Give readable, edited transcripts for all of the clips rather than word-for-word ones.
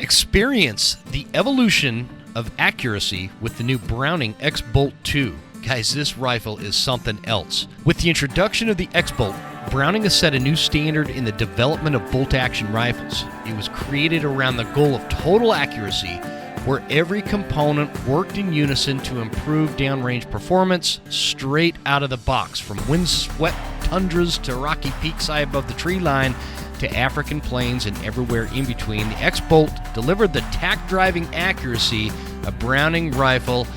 Experience the evolution of accuracy with the new Browning X-Bolt 2. Guys, this rifle is something else. With the introduction of the X-Bolt, Browning has set a new standard in the development of bolt-action rifles. It was created around the goal of total accuracy, where every component worked in unison to improve downrange performance straight out of the box, from windswept tundras to rocky peaks high above the tree line to African plains and everywhere in between. The X-Bolt delivered the tack-driving accuracy a Browning rifle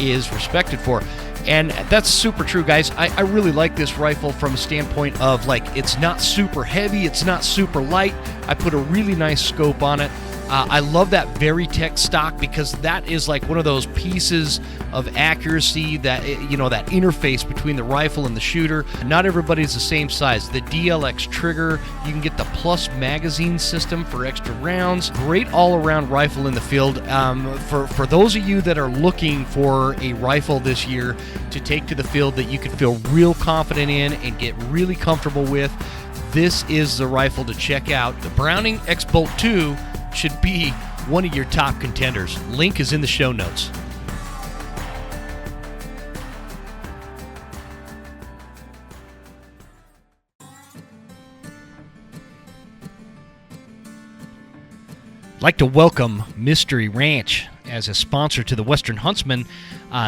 is respected for. And that's super true, guys. I really like this rifle from a standpoint of, like, it's not super heavy, it's not super light. I put a really nice scope on it. I love that Veritech stock because that is like one of those pieces of accuracy that, that interface between the rifle and the shooter. Not everybody's the same size. The DLX trigger, you can get the Plus magazine system for extra rounds. Great all-around rifle in the field. For those of you that are looking for a rifle this year to take to the field that you can feel real confident in and get really comfortable with, this is the rifle to check out. The Browning X-Bolt 2 should be one of your top contenders. Link is in the show notes. I'd like to welcome Mystery Ranch as a sponsor to the Western Huntsman.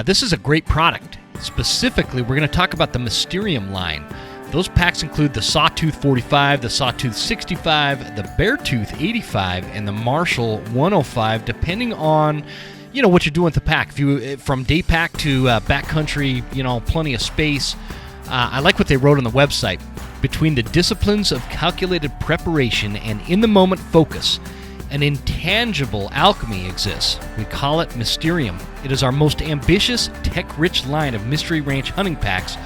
This is a great product. Specifically, we're going to talk about the Mysterium line. Those packs include the Sawtooth 45, the Sawtooth 65, the Beartooth 85, and the Marshall 105, depending on, what you're doing with the pack. If you from day pack to backcountry, plenty of space. I like what they wrote on the website. Between the disciplines of calculated preparation and in-the-moment focus, an intangible alchemy exists. We call it Mysterium. It is our most ambitious, tech-rich line of Mystery Ranch hunting packs,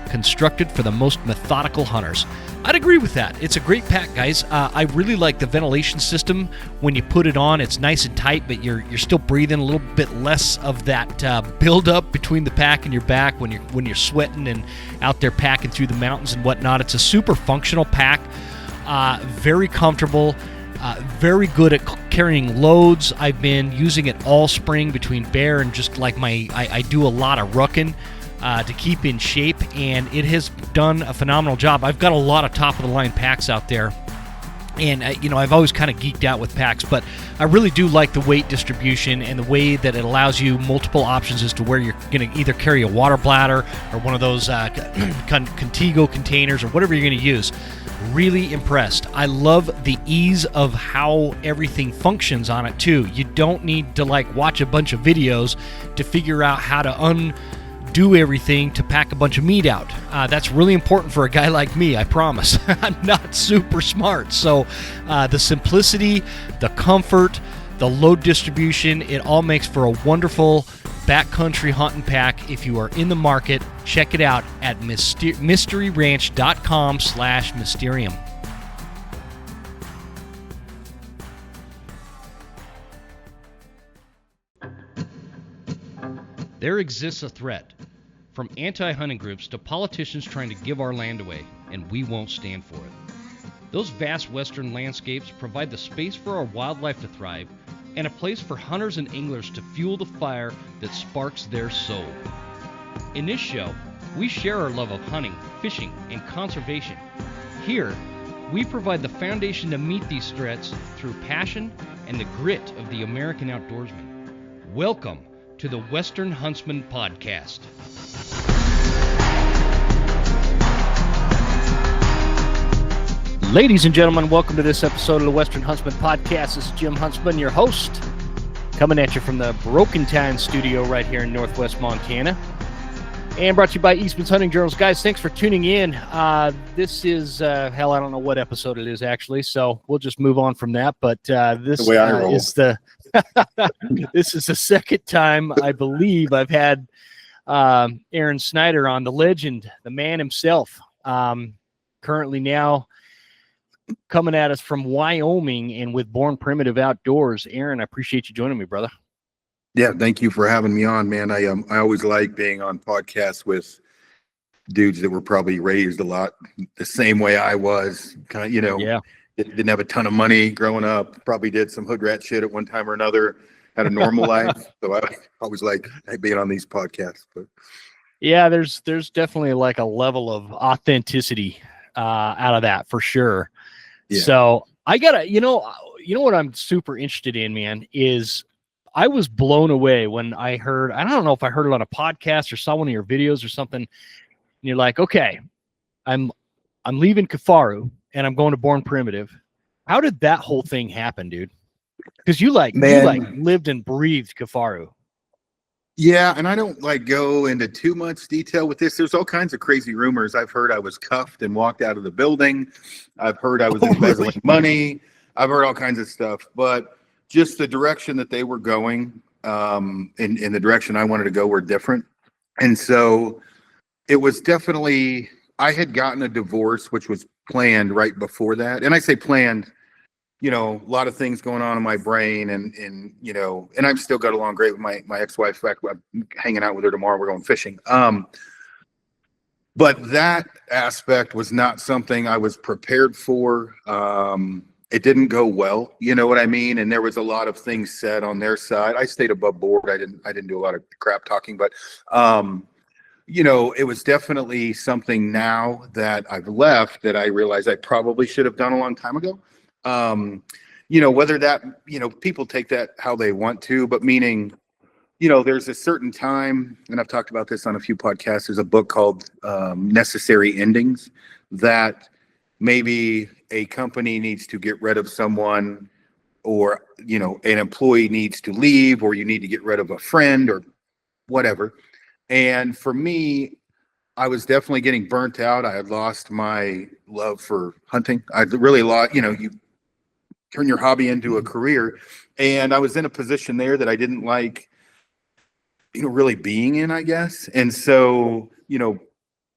constructed for the most methodical hunters. I'd agree with that. It's a great pack, guys. I really like the ventilation system. When you put it on, it's nice and tight, but you're still breathing a little bit less of that buildup between the pack and your back when you're sweating and out there packing through the mountains and whatnot. It's a super functional pack, very comfortable, very good at carrying loads. I've been using it all spring between bear and just like I do a lot of rucking to keep in shape, and it has done a phenomenal job. I've got a lot of top-of-the-line packs out there, and I've always kind of geeked out with packs, but I really do like the weight distribution and the way that it allows you multiple options as to where you're going to either carry a water bladder or one of those Contigo containers or whatever you're going to use. Really impressed. I love the ease of how everything functions on it, too. You don't need to watch a bunch of videos to figure out how to undo everything to pack a bunch of meat out. That's really important for a guy like me, I promise. I'm not super smart. So the simplicity, the comfort, the load distribution, it all makes for a wonderful backcountry hunting pack. If you are in the market, check it out at mysteryranch.com/Mysterium. There exists a threat, from anti-hunting groups to politicians trying to give our land away, and we won't stand for it. Those vast western landscapes provide the space for our wildlife to thrive and a place for hunters and anglers to fuel the fire that sparks their soul. In this show, we share our love of hunting, fishing, and conservation. Here, we provide the foundation to meet these threats through passion and the grit of the American outdoorsman. Welcome to the Western Huntsman Podcast. Ladies and gentlemen, welcome to this episode of the Western Huntsman Podcast. This is Jim Huntsman, your host, coming at you from the Broken Town studio right here in Northwest Montana. And brought to you by Eastman's Hunting Journals. Guys, thanks for tuning in. This is, I don't know what episode it is actually, so we'll just move on from that. But this is this is the second time I believe I've had Aron Snyder on, the legend, the man himself. Currently now coming at us from Wyoming and with Born Primitive Outdoors. Aron, I appreciate you joining me, brother. Yeah, thank you for having me on, man. I always like being on podcasts with dudes that were probably raised a lot the same way I was, kind of, Didn't have a ton of money growing up. Probably did some hood rat shit at one time or another. Had a normal life. So I always like being on these podcasts. But Yeah, there's definitely like a level of authenticity out of that for sure. Yeah. So I gotta, what I'm super interested in, man, is I was blown away when I heard, I don't know if I heard it on a podcast or saw one of your videos or something. And you're like, okay, I'm leaving Kafaru and I'm going to Born Primitive. How did that whole thing happen, dude? Because you lived and breathed Kafaru. Yeah, and I don't go into too much detail with this. There's all kinds of crazy rumors. I've heard I was cuffed and walked out of the building. I've heard I was embezzling money. I've heard all kinds of stuff. But just the direction that they were going, in the direction I wanted to go, were different. And so it was definitely, I had gotten a divorce, which was planned right before that. And I say planned, a lot of things going on in my brain, and I've still got along great with my ex-wife. In fact, I'm hanging out with her tomorrow. We're going fishing. But that aspect was not something I was prepared for. It didn't go well, you know what I mean? And there was a lot of things said on their side. I stayed above board. I didn't do a lot of crap talking, but it was definitely something now that I've left that I realized I probably should have done a long time ago. Whether that, people take that how they want to, but meaning, there's a certain time, and I've talked about this on a few podcasts. There's a book called Necessary Endings, that maybe a company needs to get rid of someone, or, an employee needs to leave, or you need to get rid of a friend or whatever. And for me, I was definitely getting burnt out. I had lost my love for hunting. I really lost, you turn your hobby into a career. And I was in a position there that I didn't like, really being in, I guess. And so,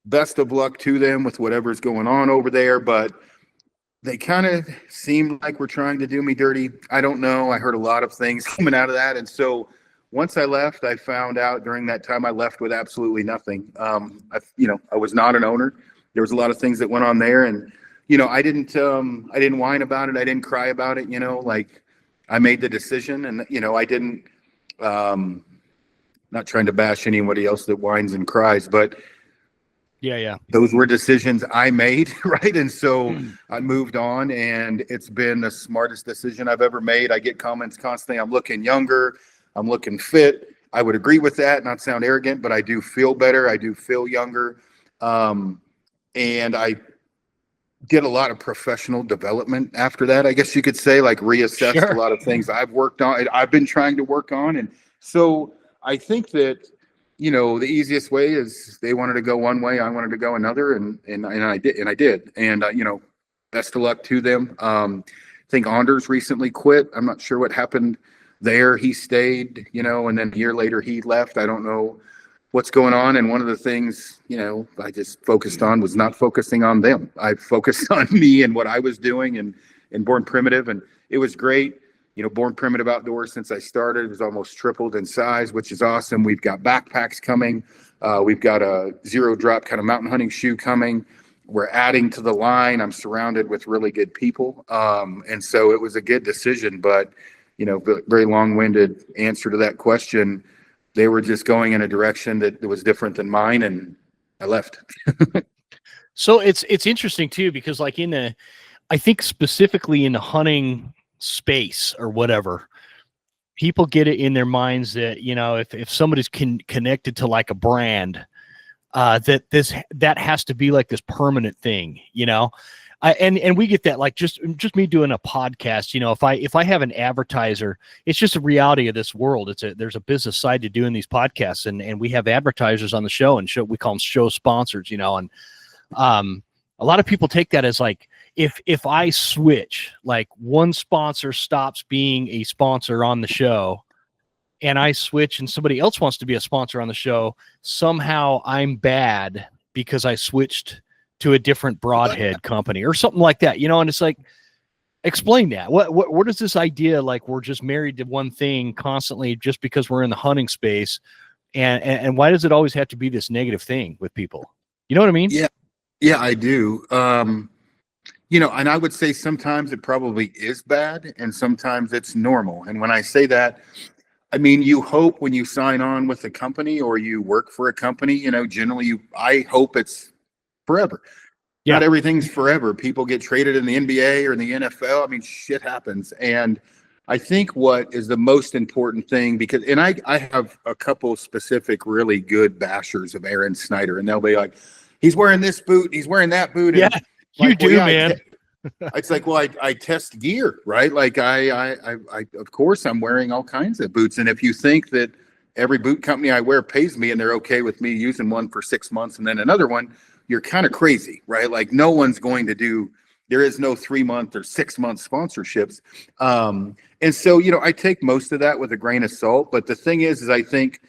best of luck to them with whatever's going on over there. But they kind of seemed like we're trying to do me dirty. I don't know. I heard a lot of things coming out of that. And so once I left, I found out during that time I left with absolutely nothing. I was not an owner. There was a lot of things that went on there, and I didn't whine about it. I didn't cry about it. I made the decision, and I didn't. Not trying to bash anybody else that whines and cries, but yeah, those were decisions I made, right? And so I moved on, and it's been the smartest decision I've ever made. I get comments constantly. I'm looking younger. I'm looking fit. I would agree with that, not sound arrogant, but I do feel better. I do feel younger. And I did a lot of professional development after that, I guess you could say, reassessed a lot of things I've worked on, I've been trying to work on. And so I think that, the easiest way is they wanted to go one way, I wanted to go another, and I did. And, best of luck to them. I think Anders recently quit. I'm not sure what happened there. He stayed, and then a year later he left. I don't know what's going on. And one of the things, I just focused on was not focusing on them. I focused on me and what I was doing, and Born Primitive. And it was great. Born Primitive Outdoors, since I started, has almost tripled in size, which is awesome. We've got backpacks coming. We've got a zero drop kind of mountain hunting shoe coming. We're adding to the line. I'm surrounded with really good people. And so it was a good decision, but, very long-winded answer to that question. They were just going in a direction that was different than mine, and I left. So it's interesting too, because I think specifically in the hunting space or whatever, people get it in their minds that, if somebody's connected to a brand, that has to be this permanent thing, and we get that, just me doing a podcast, if I have an advertiser, it's just a reality of this world. There's a business side to doing these podcasts, and we have advertisers on the show, and we call them show sponsors, and a lot of people take that as if I switch, one sponsor stops being a sponsor on the show, and I switch and somebody else wants to be a sponsor on the show, somehow I'm bad because I switched to a different broadhead company or something like that, and it's explain that. What is this idea? We're just married to one thing constantly just because we're in the hunting space, and why does it always have to be this negative thing with people? You know what I mean? Yeah, I do. And I would say sometimes it probably is bad and sometimes it's normal. And when I say that, I mean, you hope when you sign on with a company or you work for a company, generally I hope it's forever. Yeah. Not everything's forever. People get traded in the NBA or in the NFL. I mean, shit happens. And I think what is the most important thing, because, and I have a couple specific really good bashers of Aron Snyder, and they'll be like, he's wearing this boot, he's wearing that boot. Yeah, and you do, man. It's like, well, I test gear, right? Like I of course I'm wearing all kinds of boots. And if you think that every boot company I wear pays me and they're okay with me using one for 6 months and then another one, you're kind of crazy, right? Like no one's going to do, there is no 3-month or 6-month sponsorships. And so, I take most of that with a grain of salt, but the thing is I think,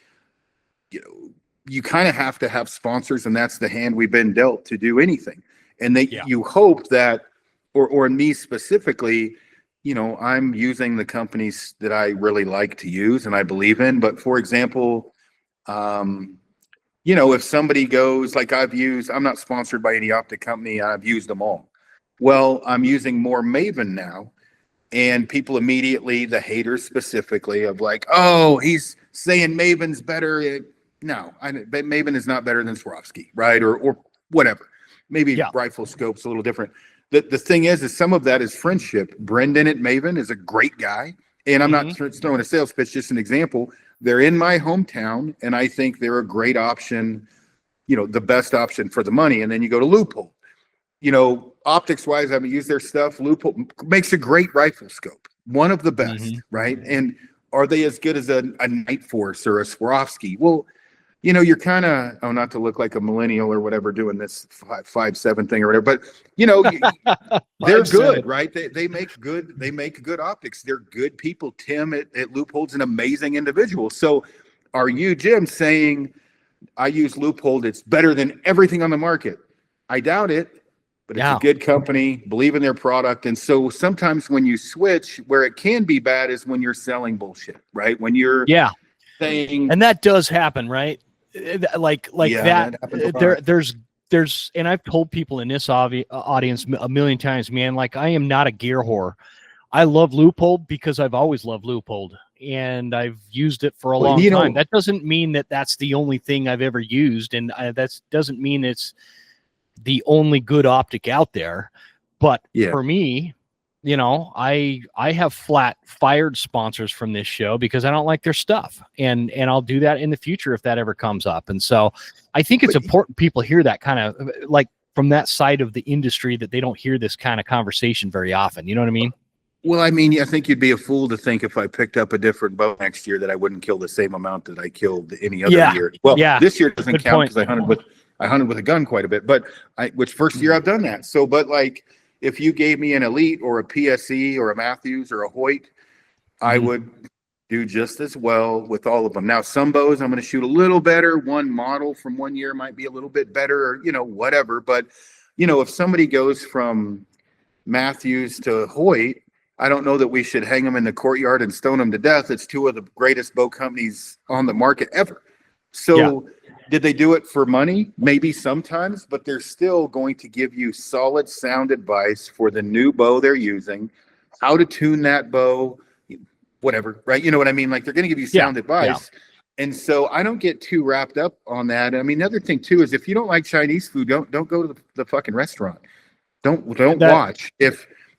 you kind of have to have sponsors, and that's the hand we've been dealt to do anything. And you hope that, or me specifically, I'm using the companies that I really like to use and I believe in. But for example, if somebody goes, like I'm not sponsored by any optic company. I've used them all. Well, I'm using more Maven now. And people immediately, the haters specifically, of like, oh, he's saying Maven's better. No, Maven is not better than Swarovski, right? Or whatever. Maybe rifle scope's a little different. The thing is some of that is friendship. Brendan at Maven is a great guy. And I'm not throwing a sales pitch, just an example. They're in my hometown, and I think they're a great option, the best option for the money. And then you go to Loophole. Optics wise, I haven't used their stuff. Loophole makes a great rifle scope, one of the best, right? And are they as good as a Night Force or a Swarovski? Well, you're kind of, not to look like a millennial or whatever doing this 5'7" thing or whatever, but they're good, right? They make good optics. They're good people. Tim at Loophole's an amazing individual. So are you, Jim, saying I use Loophole, it's better than everything on the market? I doubt it. But it's a good company, believe in their product. And so sometimes when you switch, where it can be bad is when you're selling bullshit, right? When you're saying, and that does happen, right? Like that there's, and I've told people in this audience a million times, man, like I am not a gear whore. I love Loophole because I've always loved Loophole and I've used it for a long time. That doesn't mean that that's the only thing I've ever used. And that doesn't mean it's the only good optic out there. But for me, I have flat fired sponsors from this show because I don't like their stuff, and I'll do that in the future if that ever comes up. And so I think it's important people hear that kind of, like, from that side of the industry, that they don't hear this kind of conversation very often. You know what I mean? Well, I mean, I think you'd be a fool to think if I picked up a different bow next year that I wouldn't kill the same amount that I killed any other year. Well, this year doesn't count because I hunted with a gun quite a bit, but which first year I've done that. So, but like, if you gave me an Elite or a PSE or a Matthews or a Hoyt, I would do just as well with all of them. Now, some bows I'm going to shoot a little better. One model from one year might be a little bit better, or, whatever. But, if somebody goes from Matthews to Hoyt, I don't know that we should hang them in the courtyard and stone them to death. It's two of the greatest bow companies on the market ever. So did they do it for money? Maybe sometimes, but they're still going to give you solid sound advice for the new bow they're using, how to tune that bow, whatever, right? You know what I mean? Like, they're going to give you sound advice. And so I don't get too wrapped up on that. I mean, another thing too is if you don't like Chinese food, don't go to the fucking restaurant. Don't watch.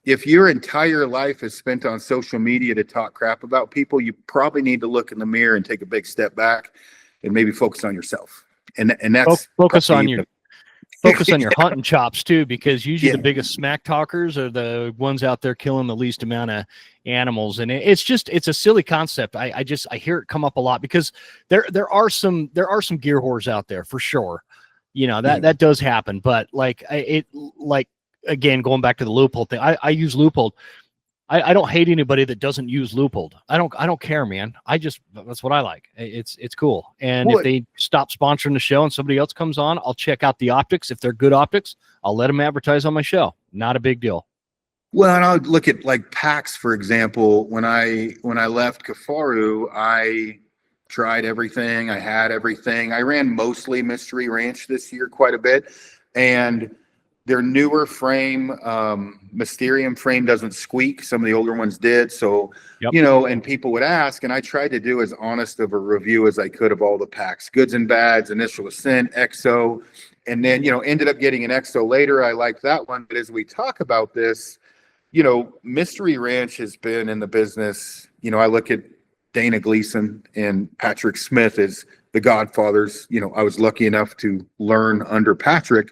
If your entire life is spent on social media to talk crap about people, you probably need to look in the mirror and take a big step back and maybe focus on yourself. And that's focus on your hunting chops too, because usually the biggest smack talkers are the ones out there killing the least amount of animals. And it's a silly concept. I hear it come up a lot because there are some gear whores out there for sure. That does happen. But again, going back to the Loophole thing, I use Loophole. I don't hate anybody that doesn't use Loophole. I don't care, man. That's what I like. It's cool. And if they stop sponsoring the show and somebody else comes on, I'll check out the optics. If they're good optics, I'll let them advertise on my show. Not a big deal. Well, and I'll look at like packs, for example. When I left Kafaru, I tried everything. I had everything. I ran mostly Mystery Ranch this year quite a bit. And Their newer frame, Mysterium frame doesn't squeak. Some of the older ones did. So, Yep. and people would ask, and I tried to do as honest of a review as I could of all the packs, goods and bads, initial ascent, EXO, and then, ended up getting an EXO later. I like that one. But as we talk about this, Mystery Ranch has been in the business. I look at Dana Gleason and Patrick Smith as the godfathers. I was lucky enough to learn under Patrick.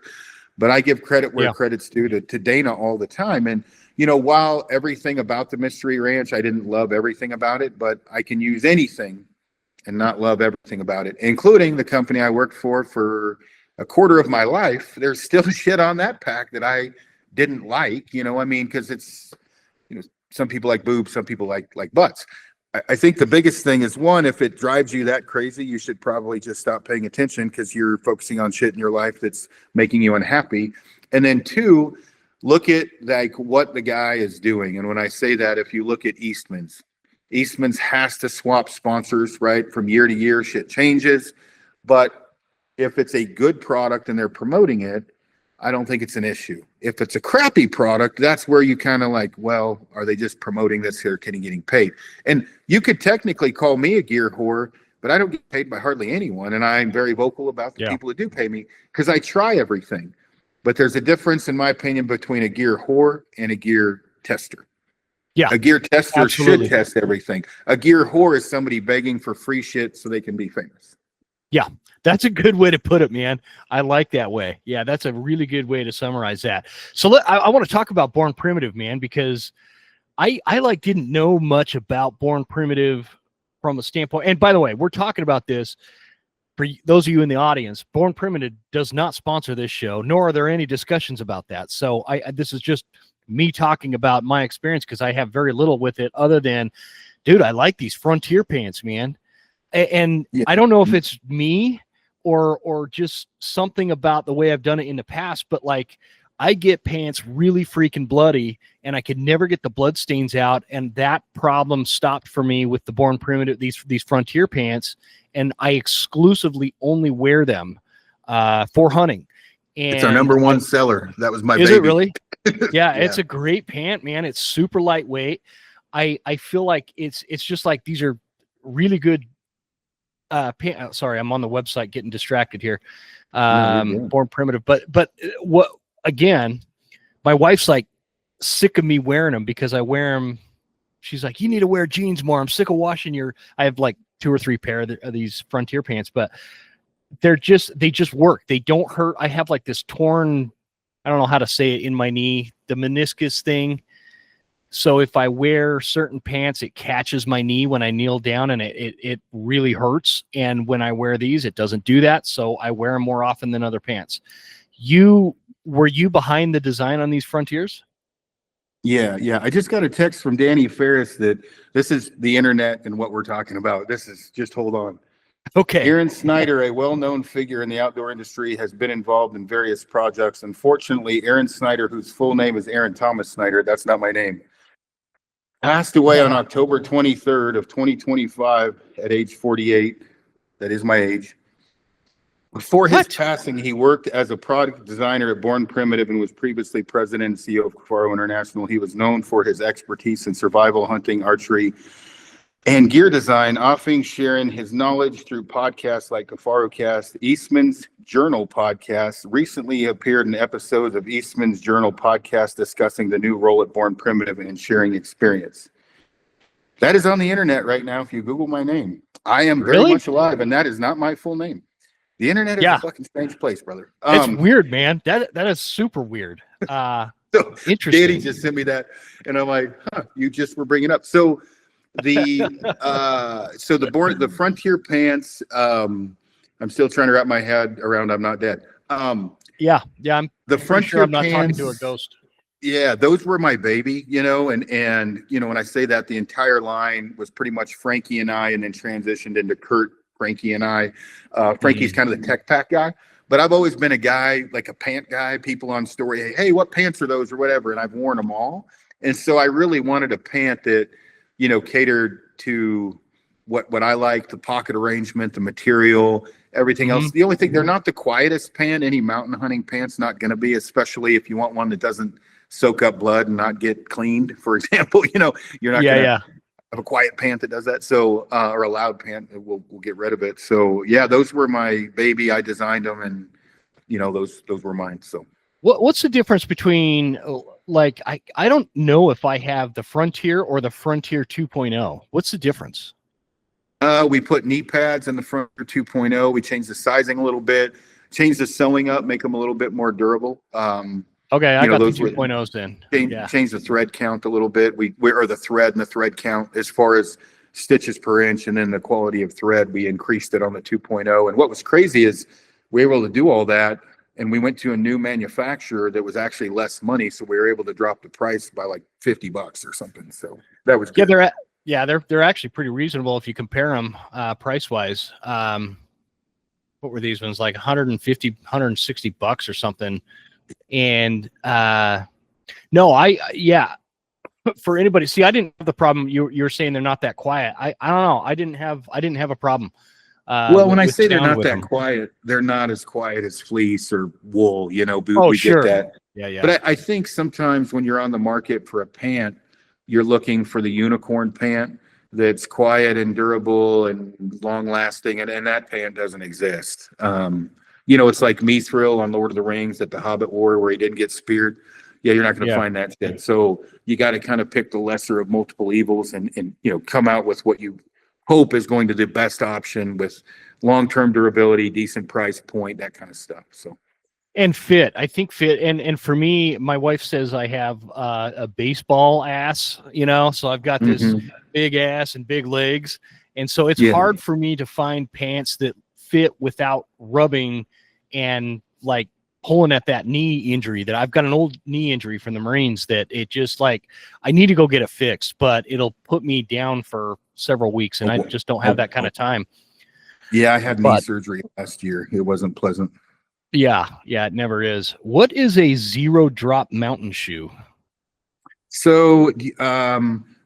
But I give credit where credit's due to Dana all the time. And, while everything about the Mystery Ranch, I didn't love everything about it, but I can use anything and not love everything about it, including the company I worked for a quarter of my life. There's still shit on that pack that I didn't like, because it's, some people like boobs, some people like butts. I think the biggest thing is, one, if it drives you that crazy, you should probably just stop paying attention because you're focusing on shit in your life that's making you unhappy. And then two, look at like what the guy is doing. And when I say that, if you look at Eastman's has to swap sponsors, right? From year to year, shit changes. But if it's a good product and they're promoting it, I don't think it's an issue. If it's a crappy product, that's where you kind of like, well, are they just promoting this here? Getting paid? And you could technically call me a gear whore, but I don't get paid by hardly anyone. And I'm very vocal about the people who do pay me because I try everything. But there's a difference, in my opinion, between a gear whore and a gear tester. Yeah. A gear tester should test everything. A gear whore is somebody begging for free shit so they can be famous. Yeah. That's a good way to put it, man. I like that way. Yeah, that's a really good way to summarize that. So I want to talk about Born Primitive, man, because I didn't know much about Born Primitive from a standpoint. And by the way, we're talking about this for those of you in the audience. Born Primitive does not sponsor this show, nor are there any discussions about that. So this is just me talking about my experience because I have very little with it other than, dude, I like these Frontier pants, man. And I don't know if it's me or just something about the way I've done it in the past, but like I get pants really freaking bloody and I could never get the blood stains out. And that problem stopped for me with the Born Primitive, these Frontier pants. And I exclusively only wear them for hunting. And it's our number one seller. That was my baby. Is it really? Yeah, it's a great pant, man. It's super lightweight. I feel like it's just like, these are really good sorry, I'm on the website getting distracted here. Born Primitive, but what, again, my wife's like sick of me wearing them because I wear them. She's like, you need to wear jeans more. I'm sick of washing I have like 2 or 3 pair of these Frontier pants, but they just work. They don't hurt. I have like this torn, I don't know how to say it, in my knee, the meniscus thing. So if I wear certain pants, it catches my knee when I kneel down and it really hurts. And when I wear these, it doesn't do that. So I wear them more often than other pants. Were you behind the design on these Frontiers? Yeah. I just got a text from Danny Ferris that this is the internet and what we're talking about. Just hold on. Okay. Aron Snyder, a well-known figure in the outdoor industry, has been involved in various projects. Unfortunately, Aron Snyder, whose full name is Aaron Thomas Snyder, that's not my name, passed away on October 23rd of 2025 at age 48. That is my age. Before his passing, he worked as a product designer at Born Primitive and was previously president and CEO of Cafaro International. He was known for his expertise in survival hunting, archery, and gear design, often sharing his knowledge through podcasts like CafaroCast. Eastman's Journal podcast recently appeared in episodes of Eastman's Journal podcast discussing the new role at Born Primitive and sharing experience. That is on the internet right now. If you Google my name, I am very much alive, and that is not my full name. The internet is a fucking strange place, brother. It's weird, man. That is super weird. So interesting. Danny just sent me that, and I'm like, you just were bringing up. So the Frontier pants, I'm still trying to wrap my head around. I'm not dead. I'm the Frontier sure I'm not pants, talking to a ghost. Yeah, those were my baby, and when I say that, the entire line was pretty much Frankie and I, and then transitioned into Kurt, Frankie and I. Frankie's kind of the tech pack guy, but I've always been a guy, like a pant guy. People on story, hey, what pants are those or whatever, and I've worn them all. And so I really wanted a pant that, catered to, what I like, the pocket arrangement, the material, everything else. The only thing, they're not the quietest pant. Any mountain hunting pant's not going to be, especially if you want one that doesn't soak up blood and not get cleaned, for example. You're not going to have a quiet pant that does that. So, or a loud pant, we'll get rid of it. So yeah, those were my baby. I designed them, and those were mine. So what's the difference between, like, I don't know if I have the Frontier or the Frontier 2.0. What's the difference? We put knee pads in the Frontier 2.0. We changed the sizing a little bit, changed the sewing up, make them a little bit more durable. Okay, I got the 2.0s then. Change the thread count a little bit. Or the thread and the thread count as far as stitches per inch, and then the quality of thread, we increased it on the 2.0. And what was crazy is we were able to do all that, and we went to a new manufacturer that was actually less money, so we were able to drop the price by like $50 or something. So that was good. They're actually pretty reasonable if you compare them price wise. What were these ones, like $160 or something? And for anybody, see, I didn't have the problem you're saying they're not that quiet. I don't know. I didn't have a problem. When I say they're not that quiet, they're not as quiet as fleece or wool, we sure. get that. Yeah. But I think sometimes when you're on the market for a pant, you're looking for the unicorn pant that's quiet and durable and long lasting, and that pant doesn't exist. It's like Mithril on Lord of the Rings that the Hobbit wore, where he didn't get speared. Yeah, you're not going to find that shit. So you got to kind of pick the lesser of multiple evils, and come out with what you hope is going to be the best option with long-term durability, decent price point, that kind of stuff. So. And fit, I think fit. And for me, my wife says I have a baseball ass, so I've got this big ass and big legs. And so it's hard for me to find pants that fit without rubbing and like pulling at that knee injury. That I've got an old knee injury from the Marines that it just, like, I need to go get it fixed, but it'll put me down for several weeks, and I just don't have that kind of time. Yeah, I had knee surgery last year. It wasn't pleasant. Yeah, it never is. What is a zero drop mountain shoe? So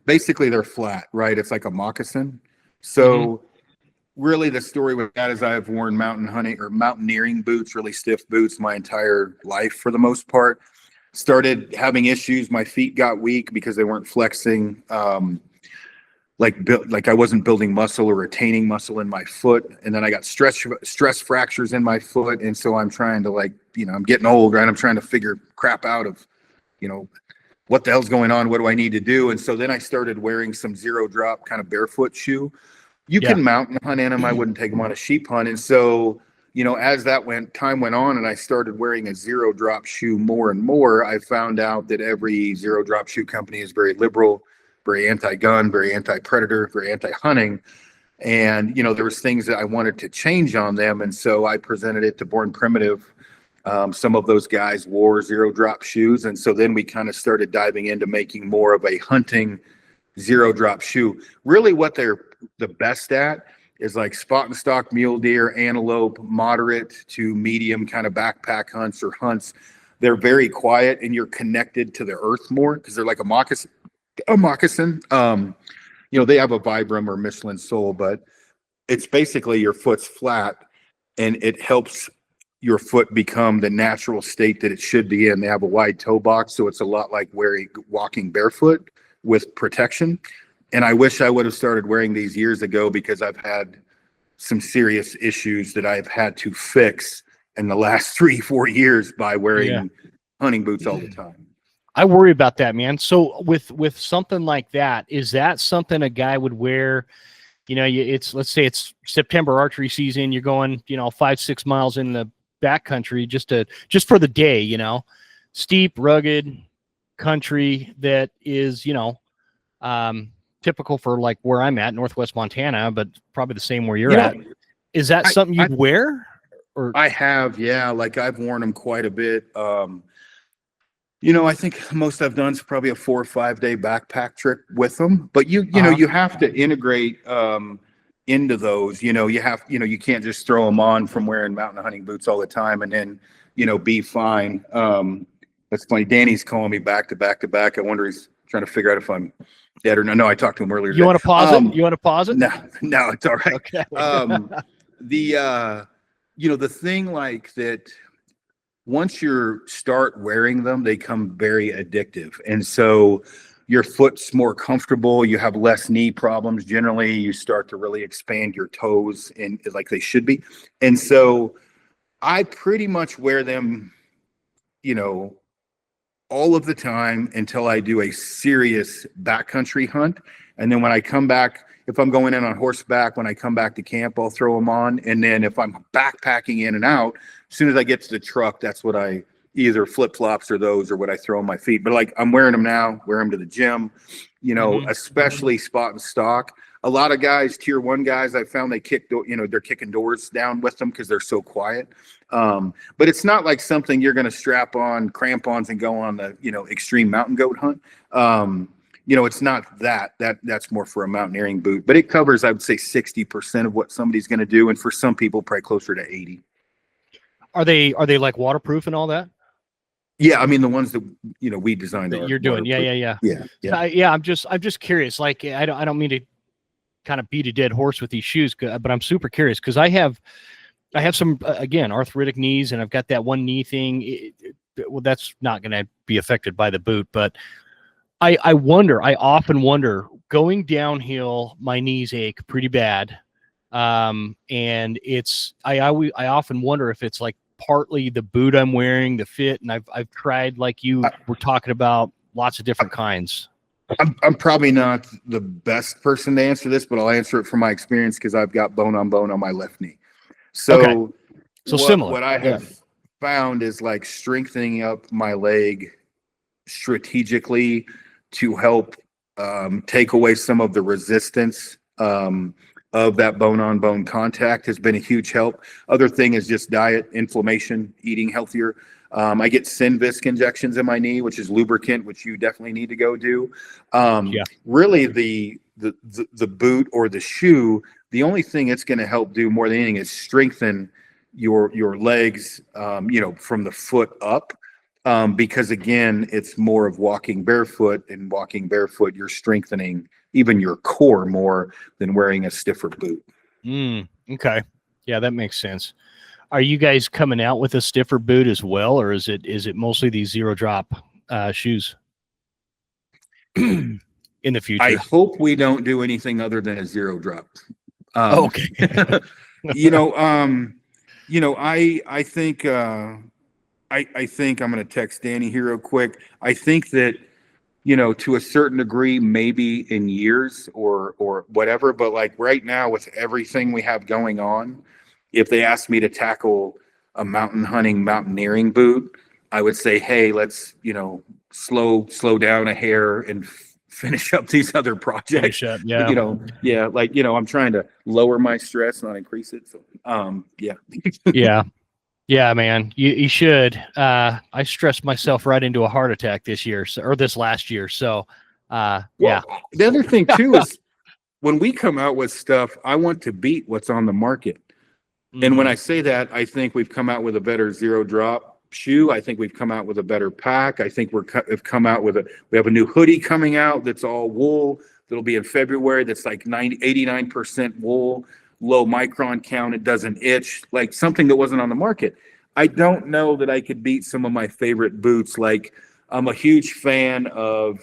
basically they're flat, right? It's like a moccasin. So really the story with that is I've worn mountain hunting or mountaineering boots, really stiff boots, my entire life for the most part. Started having issues. My feet got weak because they weren't flexing. Like I wasn't building muscle or retaining muscle in my foot. And then I got stress fractures in my foot. And so I'm trying to, I'm getting old, right? I'm trying to figure crap out of, what the hell's going on? What do I need to do? And so then I started wearing some zero drop kind of barefoot shoe. You can mountain hunt in them. I wouldn't take them on a sheep hunt. And so, as time went on and I started wearing a zero drop shoe more and more, I found out that every zero drop shoe company is very liberal, very anti-gun, very anti-predator, very anti-hunting. And, there was things that I wanted to change on them. And so I presented it to Born Primitive. Some of those guys wore zero drop shoes. And so then we kind of started diving into making more of a hunting zero drop shoe. Really what they're the best at is like spot and stalk mule deer, antelope, moderate to medium kind of backpack hunts or hunts. They're very quiet and you're connected to the earth more because they're like a moccasin. They have a Vibram or Michelin sole, but it's basically your foot's flat and it helps your foot become the natural state that it should be in. They have a wide toe box, so it's a lot like walking barefoot with protection. And I wish I would have started wearing these years ago because I've had some serious issues that I've had to fix in the last 3-4 years by wearing hunting boots all the time. I worry about that, man. So with something like that, is that something a guy would wear? Let's say it's September archery season. You're going, 5-6 miles in the backcountry just for the day, steep, rugged country that is, typical for like where I'm at, Northwest Montana, but probably the same where you're at. Is that something you'd wear? Or I have, like I've worn them quite a bit. I think most I've done is probably a 4 or 5 day backpack trip with them, but you have to integrate into those. You can't just throw them on from wearing mountain hunting boots all the time and then be fine. That's funny. Danny's calling me back to back. I wonder trying to figure out if I'm dead or no. No, I talked to him earlier. You want to pause it? You want to pause it? No, it's all right. Okay. The thing like that, once you start wearing them, they come very addictive. And so your foot's more comfortable. You have less knee problems. Generally, you start to really expand your toes and like they should be. And so I pretty much wear them, all of the time until I do a serious backcountry hunt. And then when I come back, if I'm going in on horseback, when I come back to camp, I'll throw them on. And then if I'm backpacking in and out, as soon as I get to the truck, that's what I either flip-flops or those or what I throw on my feet. But like I'm wearing them now, wear them to the gym, especially spot and stock. A lot of guys, tier 1 guys, I found they're kicking doors down with them because they're so quiet. But it's not like something you're going to strap on crampons and go on the, extreme mountain goat hunt. It's not that's more for a mountaineering boot, but it covers, I would say 60% of what somebody's going to do. And for some people, probably closer to 80. Are they like waterproof and all that? Yeah. I mean, the ones that, we designed that you're doing. Yeah. I'm just curious. Like, I don't mean to kind of beat a dead horse with these shoes, but I'm super curious because I have some, again, arthritic knees, and I've got that one knee thing. Well, that's not going to be affected by the boot, but I often wonder, going downhill, my knees ache pretty bad. And I often wonder if it's like partly the boot I'm wearing, the fit, and I've tried, like you were talking about, lots of different kinds. I'm probably not the best person to answer this, but I'll answer it from my experience because I've got bone on my left knee. So, similar. What I have found is like strengthening up my leg strategically to help take away some of the resistance of that bone on bone contact has been a huge help. Other thing is just diet, inflammation, eating healthier. I get Synvisc injections in my knee, which is lubricant, which you definitely need to go do. Really, the boot or the shoe, the only thing it's going to help do more than anything is strengthen your legs, from the foot up. Because again, it's more of walking barefoot, and walking barefoot, you're strengthening even your core more than wearing a stiffer boot. Okay. Yeah, that makes sense. Are you guys coming out with a stiffer boot as well, or is it mostly these zero drop shoes in the future? I hope we don't do anything other than a zero drop. Okay. I think I think I'm going to text Danny here real quick. I think that, to a certain degree, maybe in years or whatever, but like right now with everything we have going on, if they asked me to tackle a mountaineering boot, I would say, hey, let's, slow down a hair and finish up these other projects. I'm trying to lower my stress, not increase it. So, Yeah, man, you should. I stressed myself right into a heart attack this last year. So, The other thing too is when we come out with stuff, I want to beat what's on the market. And when I say that, I think we've come out with a better zero drop shoe. I think we've come out with a better pack. I think we've come out with we have a new hoodie coming out that's all wool. That'll be in February. That's like 89% wool, low micron count. It doesn't itch, like something that wasn't on the market. I don't know that I could beat some of my favorite boots. Like I'm a huge fan of,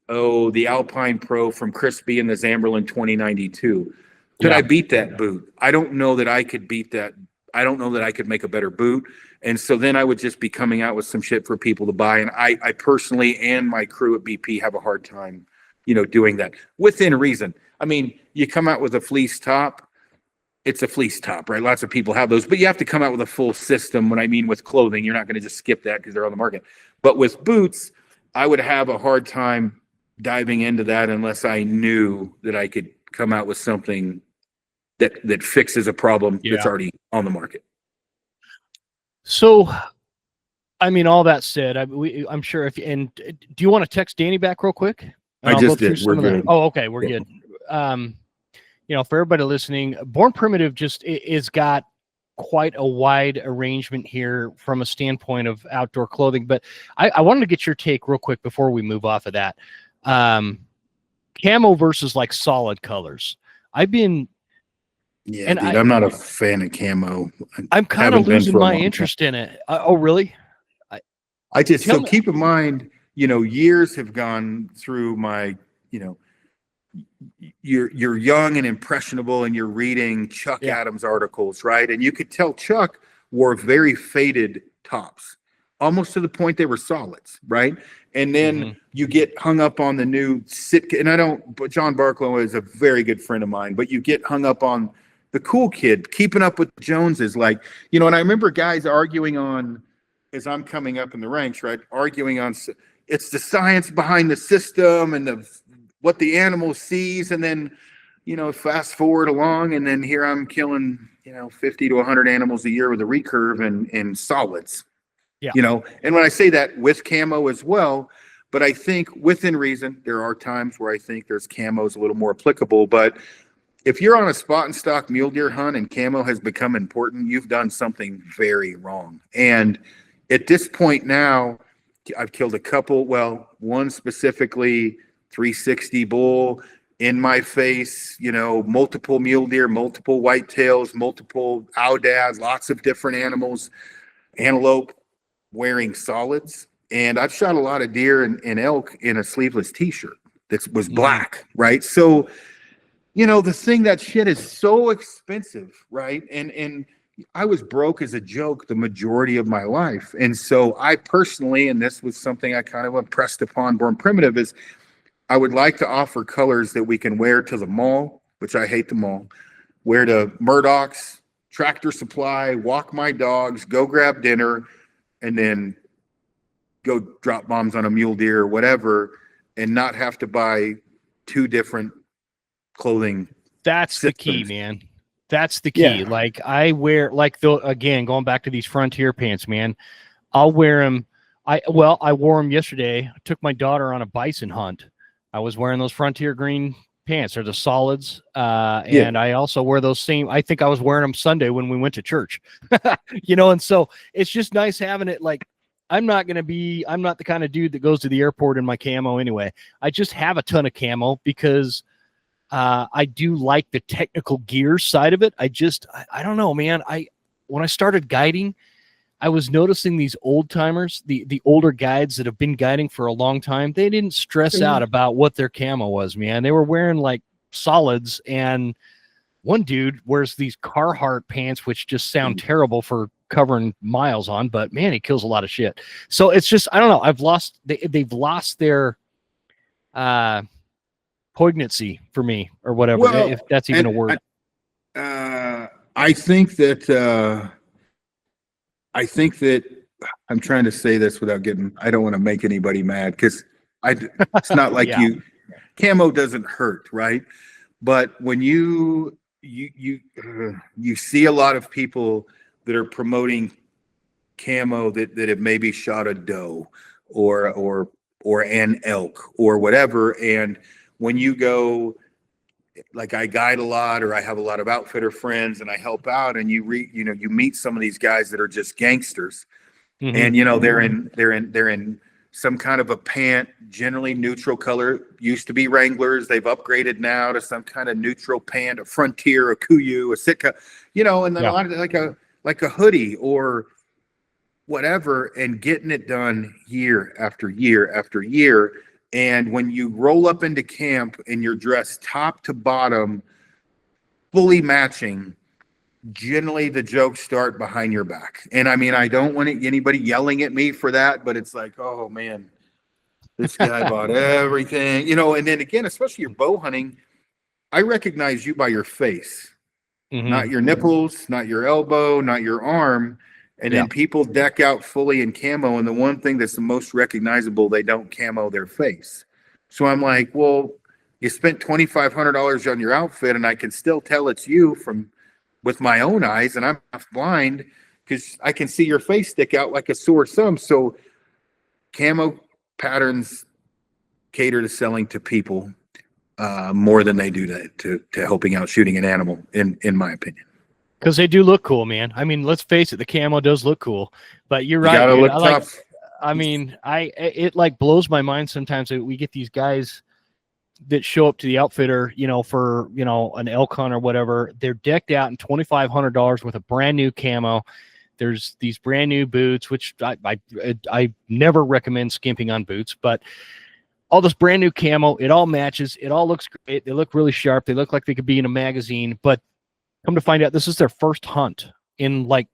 the Alpine Pro from Crispy and the Zamberlan 2092. Could I beat that boot? I don't know that I could beat that. I don't know that I could make a better boot. And so then I would just be coming out with some shit for people to buy. And I personally and my crew at BP have a hard time, doing that within reason. I mean, you come out with a fleece top, it's a fleece top, right? Lots of people have those, but you have to come out with a full system. When I mean with clothing, you're not going to just skip that because they're on the market. But with boots, I would have a hard time diving into that unless I knew that I could come out with something that fixes a problem that's already on the market. So, I mean, all that said, I'm sure do you want to text Danny back real quick? I just did. We're good. Oh, okay. We're good. For everybody listening, Born Primitive just is got quite a wide arrangement here from a standpoint of outdoor clothing, but I wanted to get your take real quick before we move off of that. Camo versus like solid colors. Yeah, and dude, I'm not a fan of camo. I'm kind Haven't of been losing for a my long time. interest in it. Oh, really? So keep in mind, years have gone through my, you're young and impressionable and you're reading Chuck Adams articles, right? And you could tell Chuck wore very faded tops, almost to the point they were solids, right? And then you get hung up on the new Sitka, but John Barklow is a very good friend of mine, but you get hung up on the cool kid, keeping up with the Joneses, and I remember guys arguing on, as I'm coming up in the ranks, right? Arguing on, it's the science behind the system and what the animal sees. And then, fast forward along, and then here I'm killing, 50 to 100 animals a year with a recurve and solids. Yeah. And when I say that with camo as well, but I think within reason, there are times where I think there's camos a little more applicable. But if you're on a spot and stock mule deer hunt and camo has become important, you've done something very wrong. And at this point now, I've killed a couple, one specifically 360 bull in my face, multiple mule deer, multiple whitetails, multiple owdads, lots of different animals, antelope wearing solids. And I've shot a lot of deer and elk in a sleeveless t-shirt that was black, right? So, the thing, that shit is so expensive, right? And I was broke as a joke the majority of my life. And so I personally, and this was something I kind of impressed upon Born Primitive, is I would like to offer colors that we can wear to the mall, which I hate the mall, wear to Murdoch's, Tractor Supply, walk my dogs, go grab dinner, and then go drop bombs on a mule deer or whatever, and not have to buy two different clothing. That's systems. The key, man. That's the key. Yeah. Like I wear, again, going back to these Frontier pants, man, I'll wear them. I wore them yesterday. I took my daughter on a bison hunt. I was wearing those Frontier green pants. They're the solids. And I also wear those same, I think I was wearing them Sunday when we went to church, and so it's just nice having it. Like, I'm not the kind of dude that goes to the airport in my camo anyway. I just have a ton of camo because I do like the technical gear side of it. I don't know, man. When I started guiding, I was noticing these old timers, the older guides that have been guiding for a long time, they didn't stress out about what their camo was, man. They were wearing like solids, and one dude wears these Carhartt pants, which just sound terrible for covering miles on, but man, he kills a lot of shit. So it's just, I don't know. They've lost their poignancy for me, or whatever, if that's even a word. I think that I'm trying to say this without I don't want to make anybody mad, because it's not like camo doesn't hurt, right? But when you see a lot of people that are promoting camo that have maybe shot a doe or an elk or whatever, and when you go, like, I guide a lot, or I have a lot of outfitter friends and I help out, and you meet some of these guys that are just gangsters, and they're in some kind of a pant, generally neutral color. Used to be Wranglers, they've upgraded now to some kind of neutral pant, a Frontier, a Kuiu, a Sitka, and then a lot of like a hoodie or whatever, and getting it done year after year after year. And when you roll up into camp and you're dressed top to bottom, fully matching, generally the jokes start behind your back. And I mean, I don't want anybody yelling at me for that, but it's like, oh man, this guy bought everything, and then again, especially your bow hunting, I recognize you by your face, not your nipples, not your elbow, not your arm. And then people deck out fully in camo, and the one thing that's the most recognizable, they don't camo their face. So I'm like, well, you spent $2,500 on your outfit, and I can still tell it's you with my own eyes, and I'm half blind because I can see your face stick out like a sore thumb. So camo patterns cater to selling to people more than they do to helping out shooting an animal, in my opinion. Because they do look cool, man. I mean, let's face it, the camo does look cool. But you're right. You gotta look tough. I mean, it like blows my mind sometimes that we get these guys that show up to the outfitter, for, an elk hunt or whatever. They're decked out in $2,500 with a brand new camo. There's these brand new boots, which I never recommend skimping on boots, but all this brand new camo, it all matches. It all looks great. They look really sharp. They look like they could be in a magazine, but come to find out, this is their first hunt in like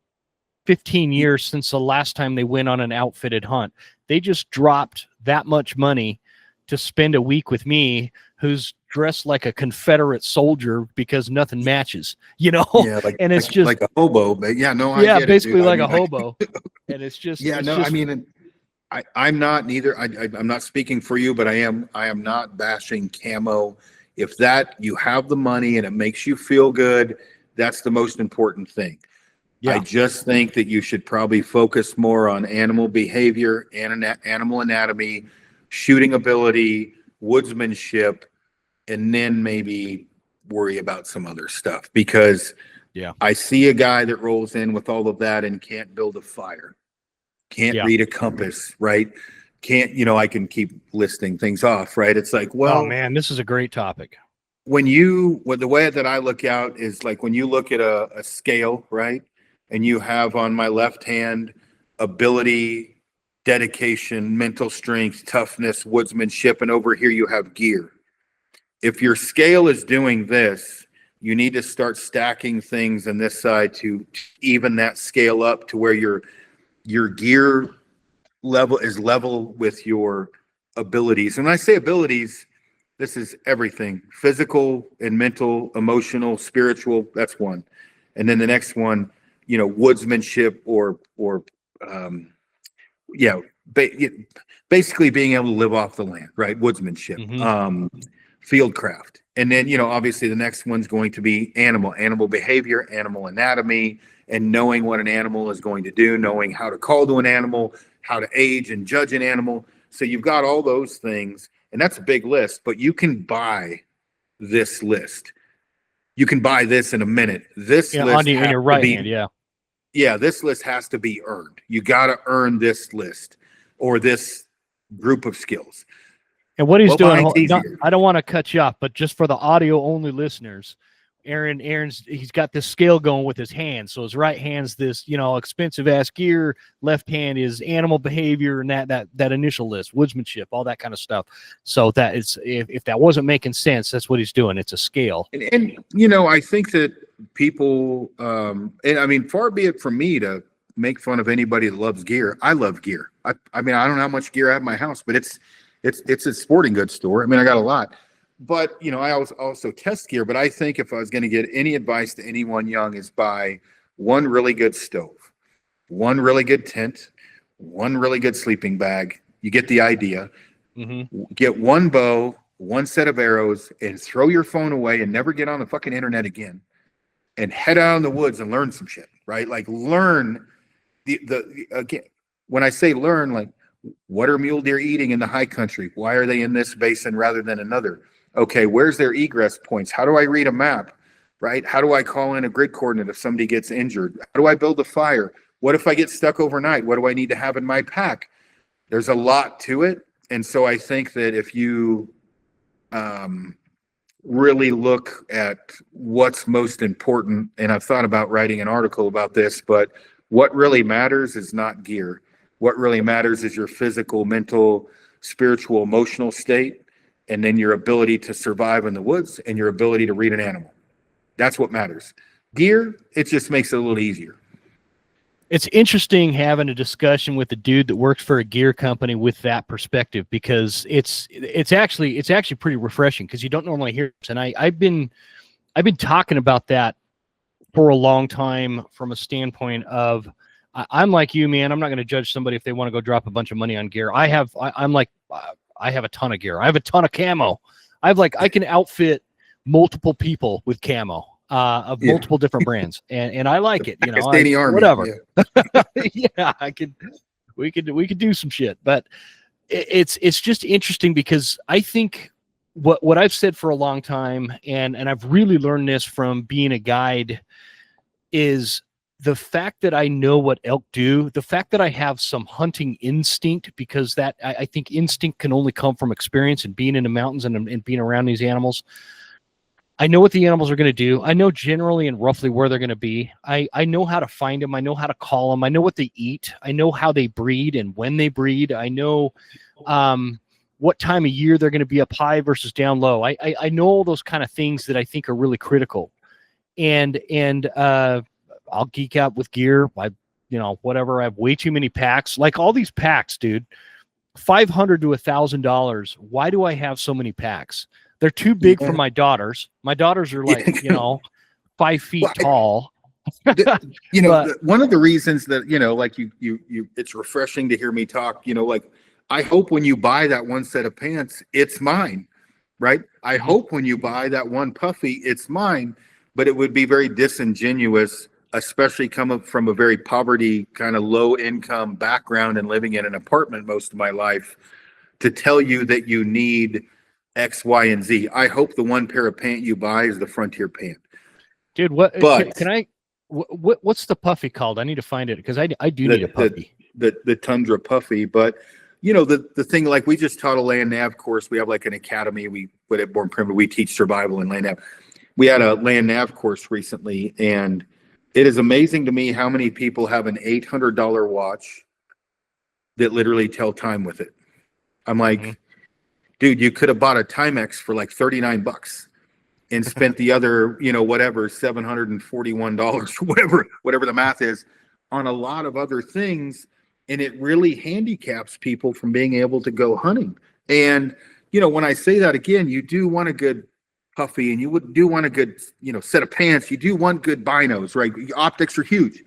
15 years since the last time they went on an outfitted hunt. They just dropped that much money to spend a week with me, who's dressed like a Confederate soldier because nothing matches, Yeah, and it's just like a hobo, but I get basically it, dude. like a hobo. And it's just, I mean, I'm not neither. I'm not speaking for you, but I am not bashing camo. If you have the money and it makes you feel good, that's the most important thing. Yeah. I just think that you should probably focus more on animal behavior and animal anatomy, shooting ability, woodsmanship, and then maybe worry about some other stuff, because I see a guy that rolls in with all of that and can't build a fire, can't read a compass, right? Can't, I can keep listing things off, right? It's like, well, oh man, this is a great topic. The way that I look out is like when you look at a scale, right? And you have on my left hand ability, dedication, mental strength, toughness, woodsmanship, and over here you have gear. If your scale is doing this, you need to start stacking things on this side to even that scale up to where your gear level is level with your abilities. And when I say abilities, this is everything: physical and mental, emotional, spiritual. That's one. And then the next one, woodsmanship basically being able to live off the land, right? Woodsmanship, fieldcraft. And then, obviously the next one's going to be animal behavior, animal anatomy, and knowing what an animal is going to do, knowing how to call to an animal, how to age and judge an animal. So you've got all those things, and that's a big list, but you can buy this list. You can buy this in a minute. This list in your right hand, this list has to be earned. You got to earn this list or this group of skills. And what he's doing, I don't want to cut you off, but just for the audio only listeners, he's got this scale going with his hand. So his right hand's this, expensive ass gear. Left hand is animal behavior and that initial list, woodsmanship, all that kind of stuff. So that is, if that wasn't making sense, that's what he's doing. It's a scale. And I think that people, and I mean, far be it from me to make fun of anybody that loves gear. I love gear. I mean, I don't know how much gear I have in my house, but it's a sporting goods store. I mean, I got a lot. But, I also test gear. But I think if I was going to get any advice to anyone young, is buy one really good stove, one really good tent, one really good sleeping bag. You get the idea. Mm-hmm. Get one bow, one set of arrows, and throw your phone away and never get on the fucking internet again. And head out in the woods and learn some shit, right? Like learn again, when I say learn, like what are mule deer eating in the high country? Why are they in this basin rather than another? Okay, where's their egress points? How do I read a map, right? How do I call in a grid coordinate if somebody gets injured? How do I build a fire? What if I get stuck overnight? What do I need to have in my pack? There's a lot to it. And so I think that if you really look at what's most important, and I've thought about writing an article about this, but what really matters is not gear. What really matters is your physical, mental, spiritual, emotional state, and then your ability to survive in the woods and your ability to read an animal. That's what matters. Gear, it just makes it a little easier. It's interesting having a discussion with a dude that works for a gear company with that perspective, because it's actually pretty refreshing, because you don't normally hear it. And I've been talking about that for a long time from a standpoint of, I'm like you, man. I'm not going to judge somebody if they want to go drop a bunch of money on gear. I have a ton of gear. I have a ton of camo. I can outfit multiple people with camo of multiple different brands, and I like it. Army, whatever. Yeah, we could do some shit, but it's just interesting, because I think what I've said for a long time, and I've really learned this from being a guide, is the fact that I know what elk do, the fact that I have some hunting instinct, because that I think instinct can only come from experience and being in the mountains and being around these animals. I know what the animals are going to do. I know generally and roughly where they're going to be. I know how to find them. I know how to call them. I know what they eat. I know how they breed and when they breed. I know what time of year they're going to be up high versus down low. I know all those kind of things that I think are really critical. And I'll geek out with gear. Whatever. I have way too many packs. Like all these packs, dude, $500 to $1,000. Why do I have so many packs? They're too big for my daughters. My daughters are like, 5 feet tall. One of the reasons that, like you, it's refreshing to hear me talk, like I hope when you buy that one set of pants, it's mine, right? I hope when you buy that one puffy, it's mine, but it would be very disingenuous, especially coming from a very poverty kind of low income background and living in an apartment most of my life, to tell you that you need X, Y, and Z. I hope the one pair of pant you buy is the Frontier pant. Dude, what's the puffy called? I need to find it because I do need a puffy. The Tundra puffy, but the thing, like we just taught a land nav course. We have like an academy. We put it Born Primitive. We teach survival and land nav. We had a land nav course recently, and it is amazing to me how many people have an $800 watch that literally tell time with it. I'm like, dude, you could have bought a Timex for like $39 and spent the other, whatever, $741, whatever the math is, on a lot of other things. And it really handicaps people from being able to go hunting. And, when I say that again, you do want a good puffy, and you do want a good, set of pants. You do want good binos, right? Optics are huge,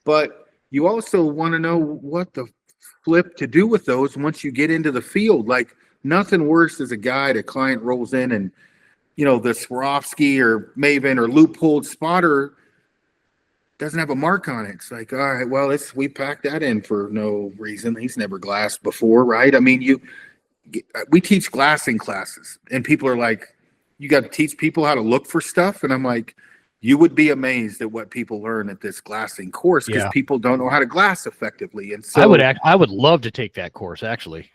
but you also want to know what the flip to do with those once you get into the field. Like, nothing worse as a guide, a client rolls in and, the Swarovski or Maven or loop-holed spotter doesn't have a mark on it. It's like, all right, well, we packed that in for no reason. He's never glassed before, right? I mean, we teach glassing classes, and people are like, you got to teach people how to look for stuff. And I'm like, you would be amazed at what people learn at this glassing course, because people don't know how to glass effectively. And so I would love to take that course, actually.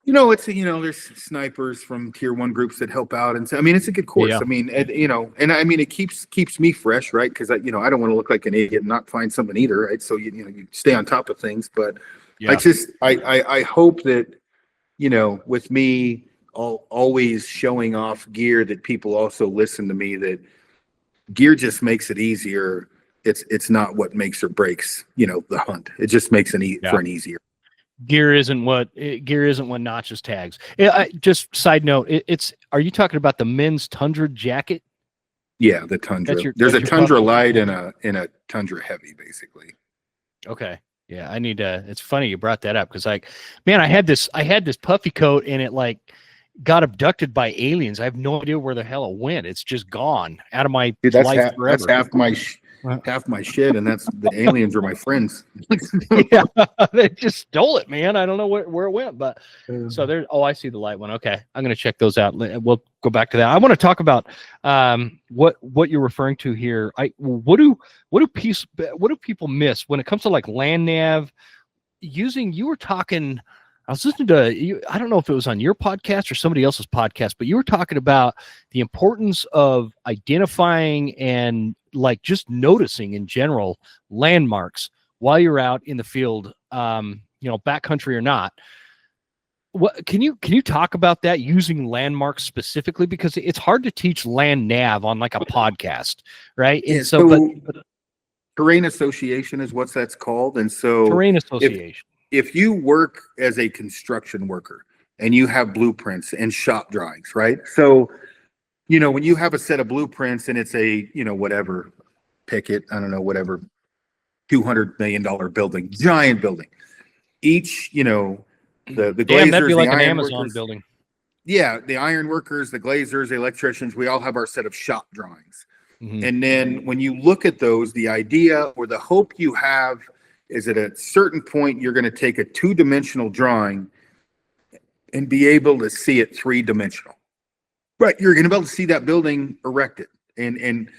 There's snipers from tier 1 groups that help out. And so, I mean, it's a good course. I mean, it keeps me fresh, right? Because I don't want to look like an idiot and not find something either, right? So, you stay on top of things. But I hope that, with me always showing off gear, that people also listen to me, that gear just makes it easier. It's not what makes or breaks, the hunt. It just makes for an easier. Gear isn't what notches tags. Just side note, are you talking about the men's Tundra jacket? Yeah, the Tundra. There's a Tundra light and a Tundra heavy, basically. Okay. Yeah, I need to. It's funny you brought that up, because I had this puffy coat, and it like got abducted by aliens. I have no idea where the hell it went. It's just gone out of my life forever. That's half my shit, and that's the aliens are my friends. Yeah, they just stole it, man. I don't know where it went, but so there. Oh, I see the light one. Okay, I'm gonna check those out. We'll go back to that. I want to talk about what you're referring to here. What do people miss when it comes to like land nav using? You were talking. I was listening to you. I don't know if it was on your podcast or somebody else's podcast, but you were talking about the importance of identifying and like just noticing in general landmarks while you're out in the field, backcountry or not. What can you talk about that, using landmarks specifically, because it's hard to teach land nav on like a podcast, right? Yeah, and so terrain association is what that's called. And so terrain association. If you work as a construction worker and you have blueprints and shop drawings, right? So, when you have a set of blueprints and it's a, whatever, picket, I don't know, whatever, $200 million building, giant building. Each, the glazers, that'd be like the an iron Amazon workers, building. Yeah, the iron workers, the glazers, the electricians, we all have our set of shop drawings. Mm-hmm. And then when you look at those, the idea or the hope you have is at a certain point, you're going to take a 2-dimensional drawing and be able to see it 3-dimensional. Right. You're going to be able to see that building erected. And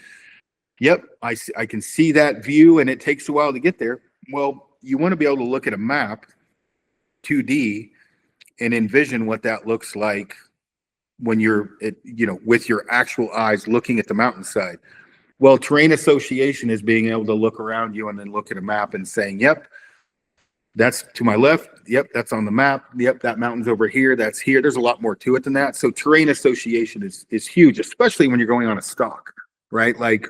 Yep, I can see that view, and it takes a while to get there. Well, you want to be able to look at a map, 2D, and envision what that looks like when you're, with your actual eyes looking at the mountainside. Well, terrain association is being able to look around you and then look at a map and saying, yep, that's to my left. Yep, that's on the map. Yep, that mountain's over here. That's here. There's a lot more to it than that. So terrain association is huge, especially when you're going on a stalk, right? Like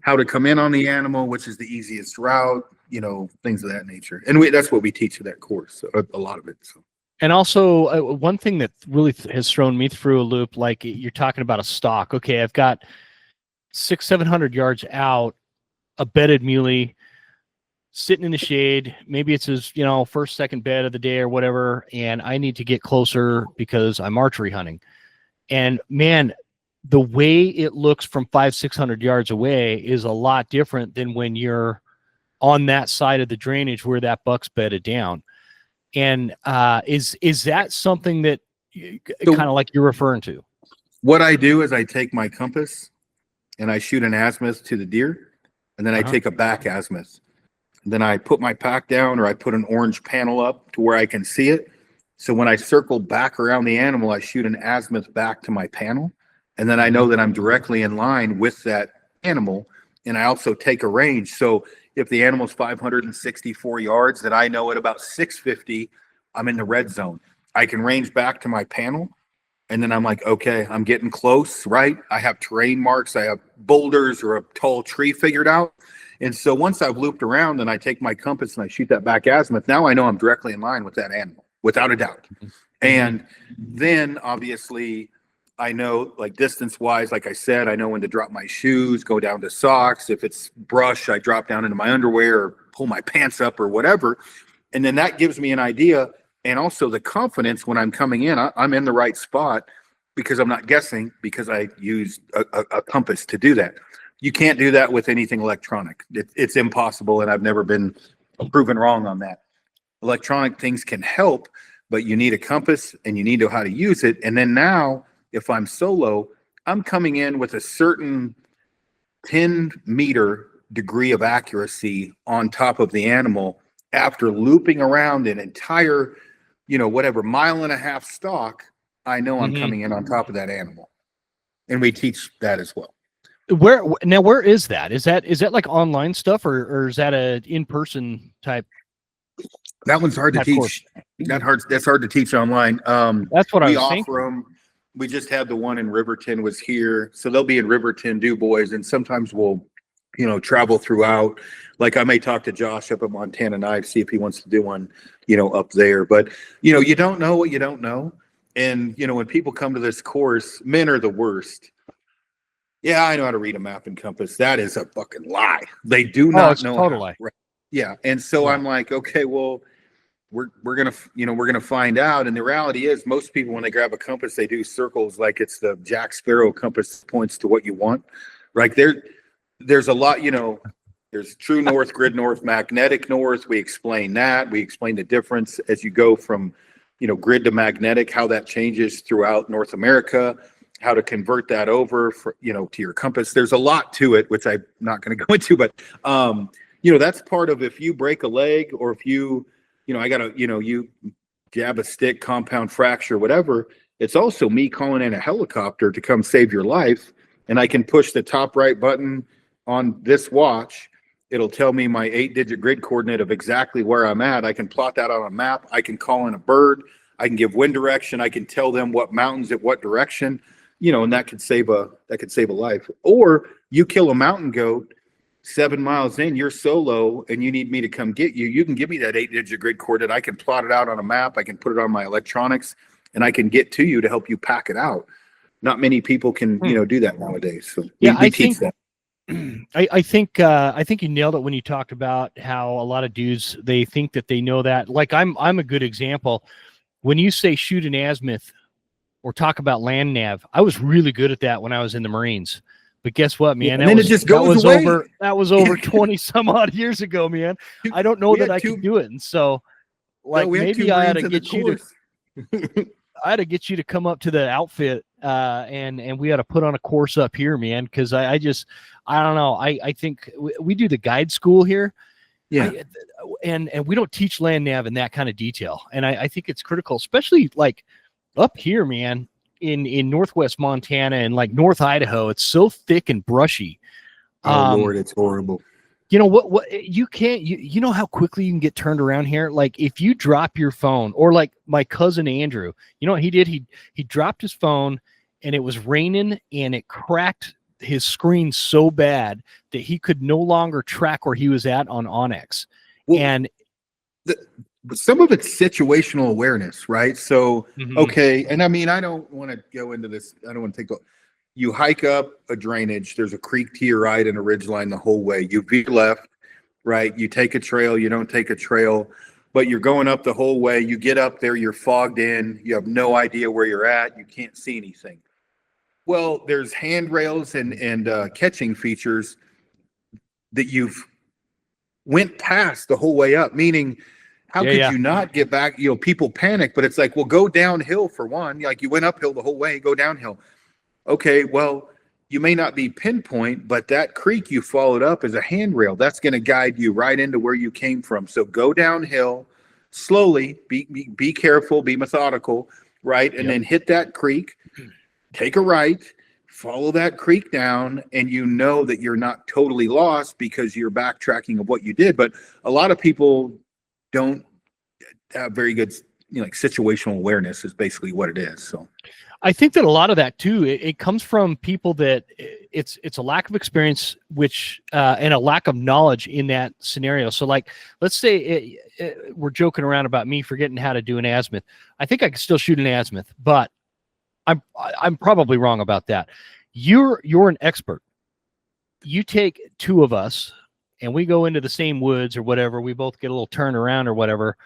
how to come in on the animal, which is the easiest route, things of that nature. And that's what we teach in that course, a lot of it. So. And also, one thing that really has thrown me through a loop, like you're talking about a stalk. Okay, I've got 600-700 yards out, a bedded muley sitting in the shade. Maybe it's his, first, second bed of the day or whatever, and I need to get closer because I'm archery hunting. And man, the way it looks from 500-600 yards away is a lot different than when you're on that side of the drainage where that buck's bedded down. And is that something that kind of like you're referring to? What I do is I take my compass and I shoot an azimuth to the deer, and then I take a back azimuth. Then I put my pack down, or I put an orange panel up to where I can see it. So when I circle back around the animal, I shoot an azimuth back to my panel. And then I know that I'm directly in line with that animal. And I also take a range. So if the animal's 564 yards, then I know at about 650, I'm in the red zone. I can range back to my panel. And then I'm like, okay, I'm getting close, right? I have terrain marks. I have boulders or a tall tree figured out. And so once I've looped around and I take my compass and I shoot that back azimuth, now I know I'm directly in line with that animal, without a doubt. And then obviously I know, like, distance wise, like I said, I know when to drop my shoes, go down to socks. If it's brush, I drop down into my underwear or pull my pants up or whatever. And then that gives me an idea. And also the confidence when I'm coming in, I'm in the right spot because I'm not guessing, because I used a compass to do that. You can't do that with anything electronic. It's impossible. And I've never been proven wrong on that. Electronic things can help, but you need a compass and you need to know how to use it. And then now, if I'm solo, I'm coming in with a certain 10-meter degree of accuracy on top of the animal after looping around an entire, whatever, 1.5 mile stalk. I know I'm coming in on top of that animal. And we teach that as well. Where is that? Is that like online stuff, or is that a in-person type? That one's hard to teach. That's hard to teach online. That's what I was thinking. Them. We just had the one in Riverton was here. So they'll be in Riverton, Du Bois, and sometimes we'll, travel throughout. Like I may talk to Josh up at Montana Knife, see if he wants to do one, up there. But, you don't know what you don't know. And, when people come to this course, men are the worst. Yeah, I know how to read a map and compass. That is a fucking lie. They do not know. Total lie. Right. Yeah. And so I'm like, okay, well, we're gonna find out. And the reality is, most people, when they grab a compass, they do circles like it's the Jack Sparrow compass that points to what you want. Right there's a lot. There's true north, grid north, magnetic north. We explain that. We explain the difference as you go from grid to magnetic, how that changes throughout North America, how to convert that over for to your compass. There's a lot to it, which I'm not going to go into, but that's part of, if you break a leg, or if you you jab a stick, compound fracture, whatever, it's also me calling in a helicopter to come save your life. And I can push the top right button on this watch. It'll tell me my 8-digit grid coordinate of exactly where I'm at. I can plot that on a map. I can call in a bird. I can give wind direction. I can tell them what mountains at what direction, and that could save a life. Or you kill a mountain goat 7 miles in, you're solo, and you need me to come get you. You can give me that 8-digit grid coordinate. I can plot it out on a map. I can put it on my electronics, and I can get to you to help you pack it out. Not many people can, do that nowadays. So we teach that. I think you nailed it when you talked about how a lot of dudes, they think that they know that. Like I'm a good example. When you say shoot an azimuth or talk about land nav, I was really good at that when I was in the Marines. But guess what, man? And then it just goes away. That was over 20 some odd years ago, man. I don't know that I could do it. And so, like, maybe I ought to get you to. get you to come up to the outfit, and we got to put on a course up here, man. Because I don't know. I think we do the guide school here. Yeah. And we don't teach land nav in that kind of detail. And I think it's critical, especially like up here, man, in Northwest Montana and like North Idaho. It's so thick and brushy. Oh Lord, it's horrible. You know what you can't, you know how quickly you can get turned around here? Like if you drop your phone, or like my cousin Andrew, you know what he did? He dropped his phone and it was raining and it cracked his screen so bad that he could no longer track where he was at on Onyx. Well, and some of it's situational awareness, right? So, okay. And I mean, I don't want to go into this. I don't want to take you hike up a drainage. There's a creek to your right and a ridge line the whole way. You veer left, right? You take a trail. You don't take a trail, but you're going up the whole way. You get up there. You're fogged in. You have no idea where you're at. You can't see anything. Well, there's handrails and catching features that you've went past the whole way up, meaning how could you not get back? You know, people panic, but it's like, well, go downhill for one. Like you went uphill the whole way, go downhill. Okay, well, you may not be pinpoint, but that creek you followed up is a handrail. That's going to guide you right into where you came from. So go downhill slowly, be careful, be methodical, right? And then hit that creek, take a right, follow that creek down, and you know that you're not totally lost because you're backtracking of what you did. But a lot of people don't have very good, you know, like situational awareness is basically what it is. So I think that a lot of that too, it comes from people that it's a lack of experience, which and a lack of knowledge in that scenario. So like, let's say we're joking around about me forgetting how to do an azimuth. I think I can still shoot an azimuth, but I'm probably wrong about that. You're an expert. You take two of us and we go into the same woods or whatever. We both get a little turn around or whatever.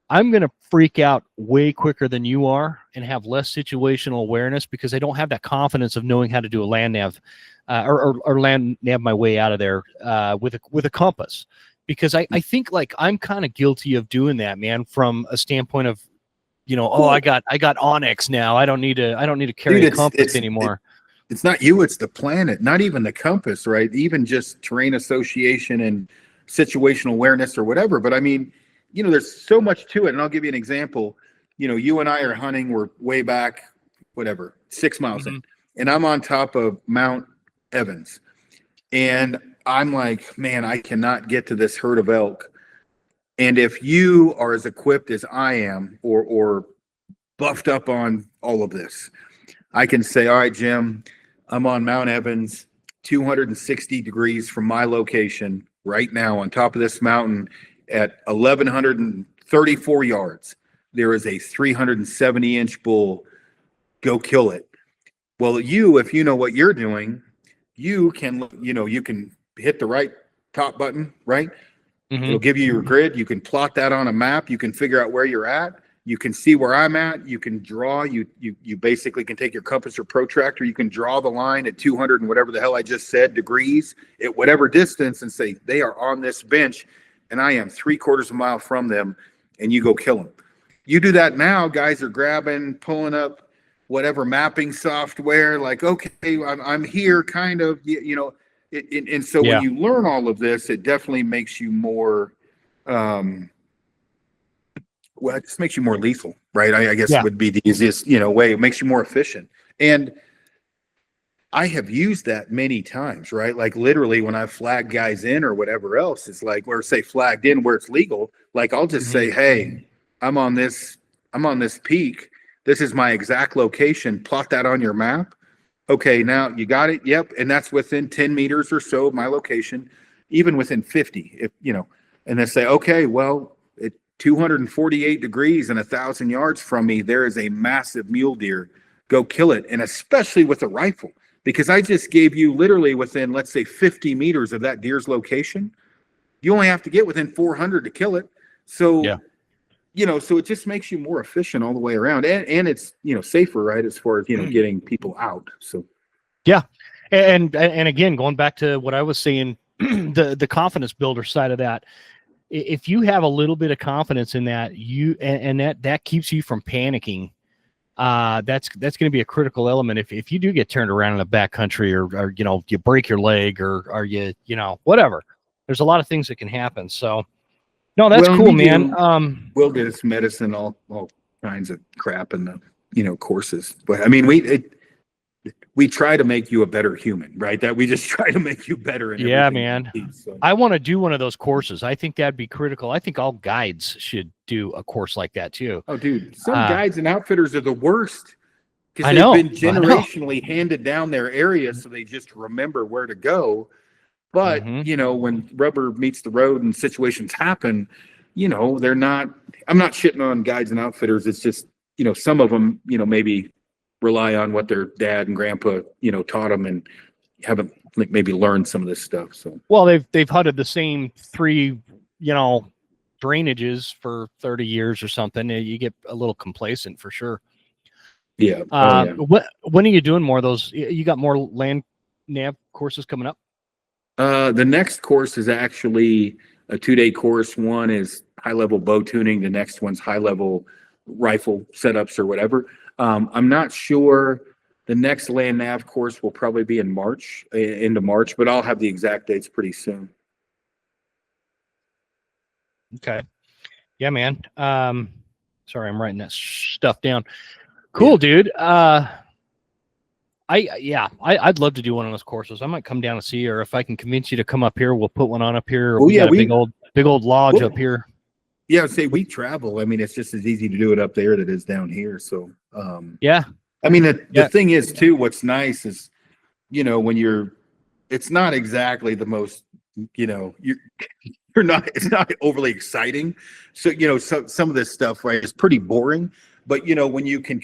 I'm going to freak out way quicker than you are and have less situational awareness because I don't have that confidence of knowing how to do a land nav or land nav my way out of there with a compass. Because I think like I'm kind of guilty of doing that, man, from a standpoint of, you know, I got Onyx now. I don't need to carry a compass anymore. It's not you, it's the planet, not even the compass, right? Even just terrain association and situational awareness or whatever. But I mean, you know, there's so much to it. And I'll give you an example. You know, you and I are hunting, we're way back, whatever, 6 miles in, and I'm on top of Mount Evans. And I'm like, man, I cannot get to this herd of elk. And if you are as equipped as I am or buffed up on all of this, I can say, all right, Jim, I'm on Mount Evans, 260 degrees from my location right now on top of this mountain at 1,134 yards. There is a 370-inch bull. Go kill it. Well, if you know what you're doing, you can hit the right top button, right? It'll give you your grid. You can plot that on a map. You can figure out where you're at. You can see where I'm at. You can draw. You basically can take your compass or protractor. You can draw the line at 200 and whatever the hell I just said degrees at whatever distance and say they are on this bench and I am 3/4 of a mile from them, and you go kill them. You do that now, guys are grabbing, pulling up whatever mapping software, like, okay, I'm here, kind of, you know. And so when you learn all of this, it definitely makes you more, it just makes you more lethal, right? I guess it would be the easiest, way. It makes you more efficient. And I have used that many times, right? Like literally when I flag guys in or whatever else, it's like, or say flagged in where it's legal. Like I'll just say, hey, I'm on this peak. This is my exact location. Plot that on your map. Okay, now you got it. Yep. And that's within 10 meters or so of my location, even within 50, and they say, okay, well, at 248 degrees and 1,000 yards from me, there is a massive mule deer. Go kill it. And especially with a rifle, because I just gave you literally within, let's say 50 meters of that deer's location. You only have to get within 400 to kill it. So, so it just makes you more efficient all the way around, and it's, safer, right? As far as, getting people out. So, yeah. And again, going back to what I was saying, the confidence builder side of that, if you have a little bit of confidence in that, that keeps you from panicking that's going to be a critical element if you do get turned around in the backcountry or you break your leg or you whatever. There's a lot of things that can happen. So no, that's Well, cool, we man. do wilderness medicine, all kinds of crap in the courses. But I mean, we try to make you a better human, right? That we just try to make you better in Yeah, everything. man. You do, so. I want to do one of those courses. I think that'd be critical. I think all guides should do a course like that too. Oh, dude, some guides and outfitters are the worst because I they've know. been generationally handed down their area, so they just remember where to go. But when rubber meets the road and situations happen, they're not. I'm not shitting on guides and outfitters. It's just some of them maybe rely on what their dad and grandpa taught them and haven't maybe learned some of this stuff. So well, they've hunted the same 3 drainages for 30 years or something. You get a little complacent for sure. Yeah. When are you doing more of those? You got more land nav courses coming up? The next course is actually a 2-day course. One is high level bow tuning. The next one's high level rifle setups or whatever. I'm not sure. The next land nav course will probably be in March, into March, but I'll have the exact dates pretty soon. Okay. Yeah, man. Sorry, I'm writing that stuff down. Cool, dude. I'd love to do one of those courses. I might come down and see you, or if I can convince you to come up here, we'll put one on up here. Oh, yeah, got a big old lodge up here. Yeah, I'd say we travel. I mean, it's just as easy to do it up there that it is down here. So yeah. I mean, the thing is too, what's nice is, when it's not exactly the most, it's not overly exciting. So, some of this stuff, right, is pretty boring, but when you can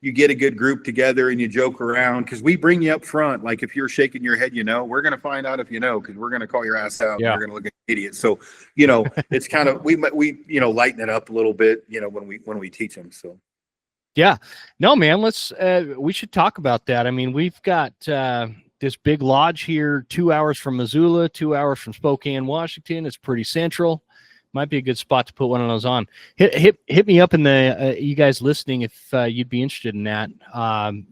you get a good group together and you joke around, because we bring you up front. Like if you're shaking your head, we're going to find out if because we're going to call your ass out. Yeah. And we're going to look at an idiot. So, it's kind of, we lighten it up a little bit, when we teach them. So. Yeah. No, man, we should talk about that. I mean, we've got this big lodge here, 2 hours from Missoula, 2 hours from Spokane, Washington. It's pretty central. Might be a good spot to put one of those on. Hit me up in the you guys listening if you'd be interested in that.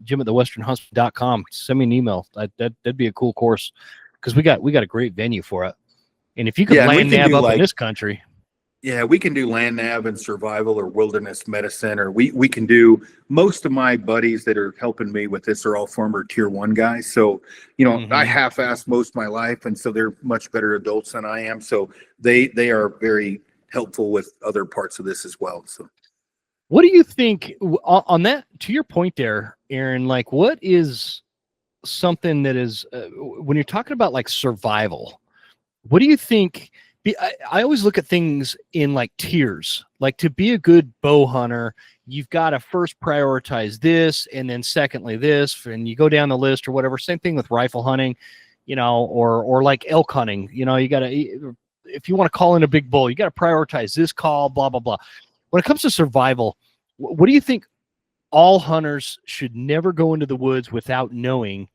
Jim at the westernhuntsman.com. Send me an email. That'd be a cool course because we got a great venue for it. And if you could land nav up in this country. Yeah, we can do land nav and survival or wilderness medicine, or we can do, most of my buddies that are helping me with this are all former tier 1 guys. So, I half-assed most of my life, and so they're much better adults than I am. So they are very helpful with other parts of this as well. So what do you think on that, to your point there, Aaron, like what is something that is, when you're talking about like survival, what do you think? I always look at things in like tiers. Like to be a good bow hunter, you've got to first prioritize this, and then secondly this, and you go down the list or whatever. Same thing with rifle hunting, or like elk hunting. You got to, if you want to call in a big bull, you got to prioritize this call. Blah blah blah. When it comes to survival, what do you think? All hunters should never go into the woods without knowing.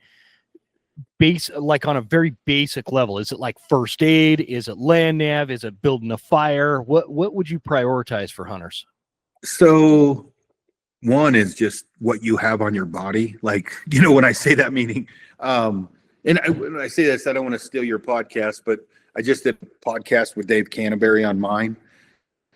Like on a very basic level, is it like first aid? Is it land nav? Is it building a fire? What would you prioritize for hunters? So one is just what you have on your body. Like, when I say that, meaning, when I say this, I don't want to steal your podcast, but I just did a podcast with Dave Canterbury on mine.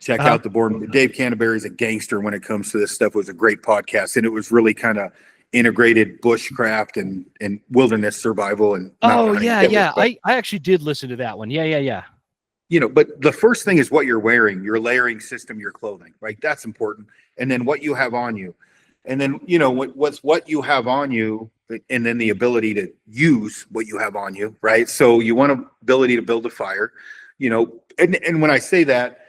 Check out the board. Dave Canterbury is a gangster when it comes to this stuff. It was a great podcast, and it was really kind of integrated bushcraft and wilderness survival and I actually did listen to that one. Yeah. But the first thing is what you're wearing, your layering system, your clothing, right? That's important. And then what you have on you, and then what's what you have on you, and then the ability to use what you have on you, right? So you want ability to build a fire, and when I say that,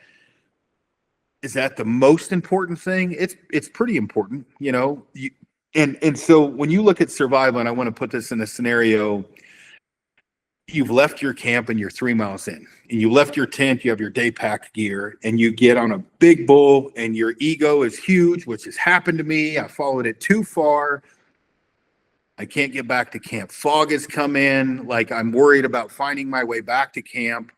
is that the most important thing? It's pretty important, And so when you look at survival, and I want to put this in a scenario, you've left your camp and you're 3 miles in, and you left your tent, you have your day pack gear, and you get on a big bull, and your ego is huge, which has happened to me. I followed it too far. I can't get back to camp. Fog has come in. Like I'm worried about finding my way back to camp.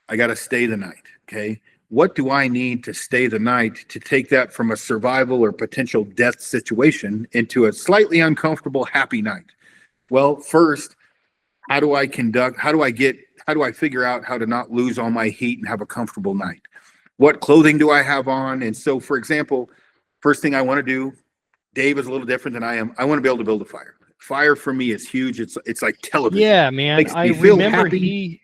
I got to stay the night. Okay. what do I need to stay the night to take that from a survival or potential death situation into a slightly uncomfortable, happy night? Well, first, how do I figure out how to not lose all my heat and have a comfortable night? What clothing do I have on? And so, for example, first thing I want to do, Dave is a little different than I am. I want to be able to build a fire. Fire for me is huge. It's like television. Yeah, man. Makes I me feel remember happy.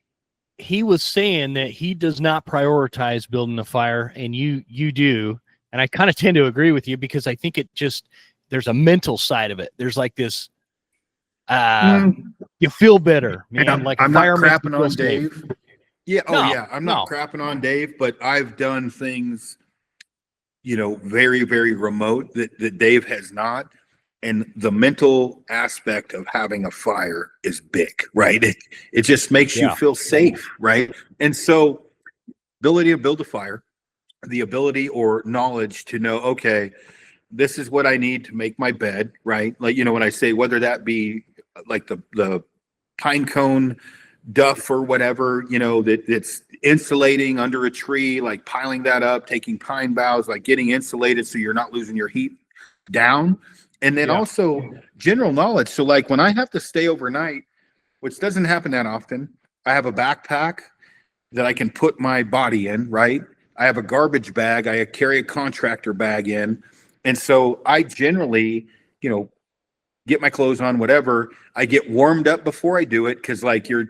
he was saying that he does not prioritize building a fire, and you do. And I kind of tend to agree with you because I think there's a mental side of it. There's like this, you feel better, man. I'm not crapping on Dave. Safe. Yeah. I'm not crapping on Dave, but I've done things, very, very remote that Dave has not. And the mental aspect of having a fire is big, right? It just makes you feel safe, right? And so ability to build a fire, the ability or knowledge to know, okay, this is what I need to make my bed, right? Like, when I say, whether that be like the pine cone duff or whatever, that's insulating under a tree, like piling that up, taking pine boughs, like getting insulated so you're not losing your heat down. And then also general knowledge. So like when I have to stay overnight, which doesn't happen that often, I have a backpack that I can put my body in, right? I have a garbage bag. I carry a contractor bag in. And so I generally, get my clothes on, whatever. I get warmed up before I do it. Cause like you're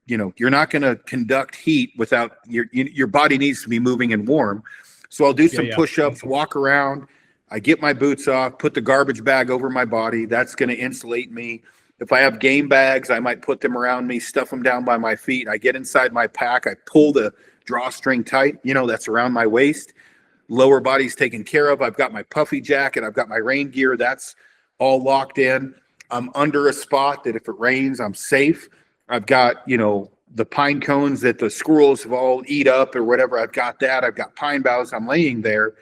not going to conduct heat without your body needs to be moving and warm. So I'll do some push-ups, walk around. I get my boots off, put the garbage bag over my body. That's going to insulate me. If I have game bags, I might put them around me, stuff them down by my feet. I get inside my pack. I pull the drawstring tight, that's around my waist. Lower body's taken care of. I've got my puffy jacket. I've got my rain gear. That's all locked in. I'm under a spot that if it rains, I'm safe. I've got, the pine cones that the squirrels have all eat up or whatever. I've got that. I've got pine boughs. I'm laying there.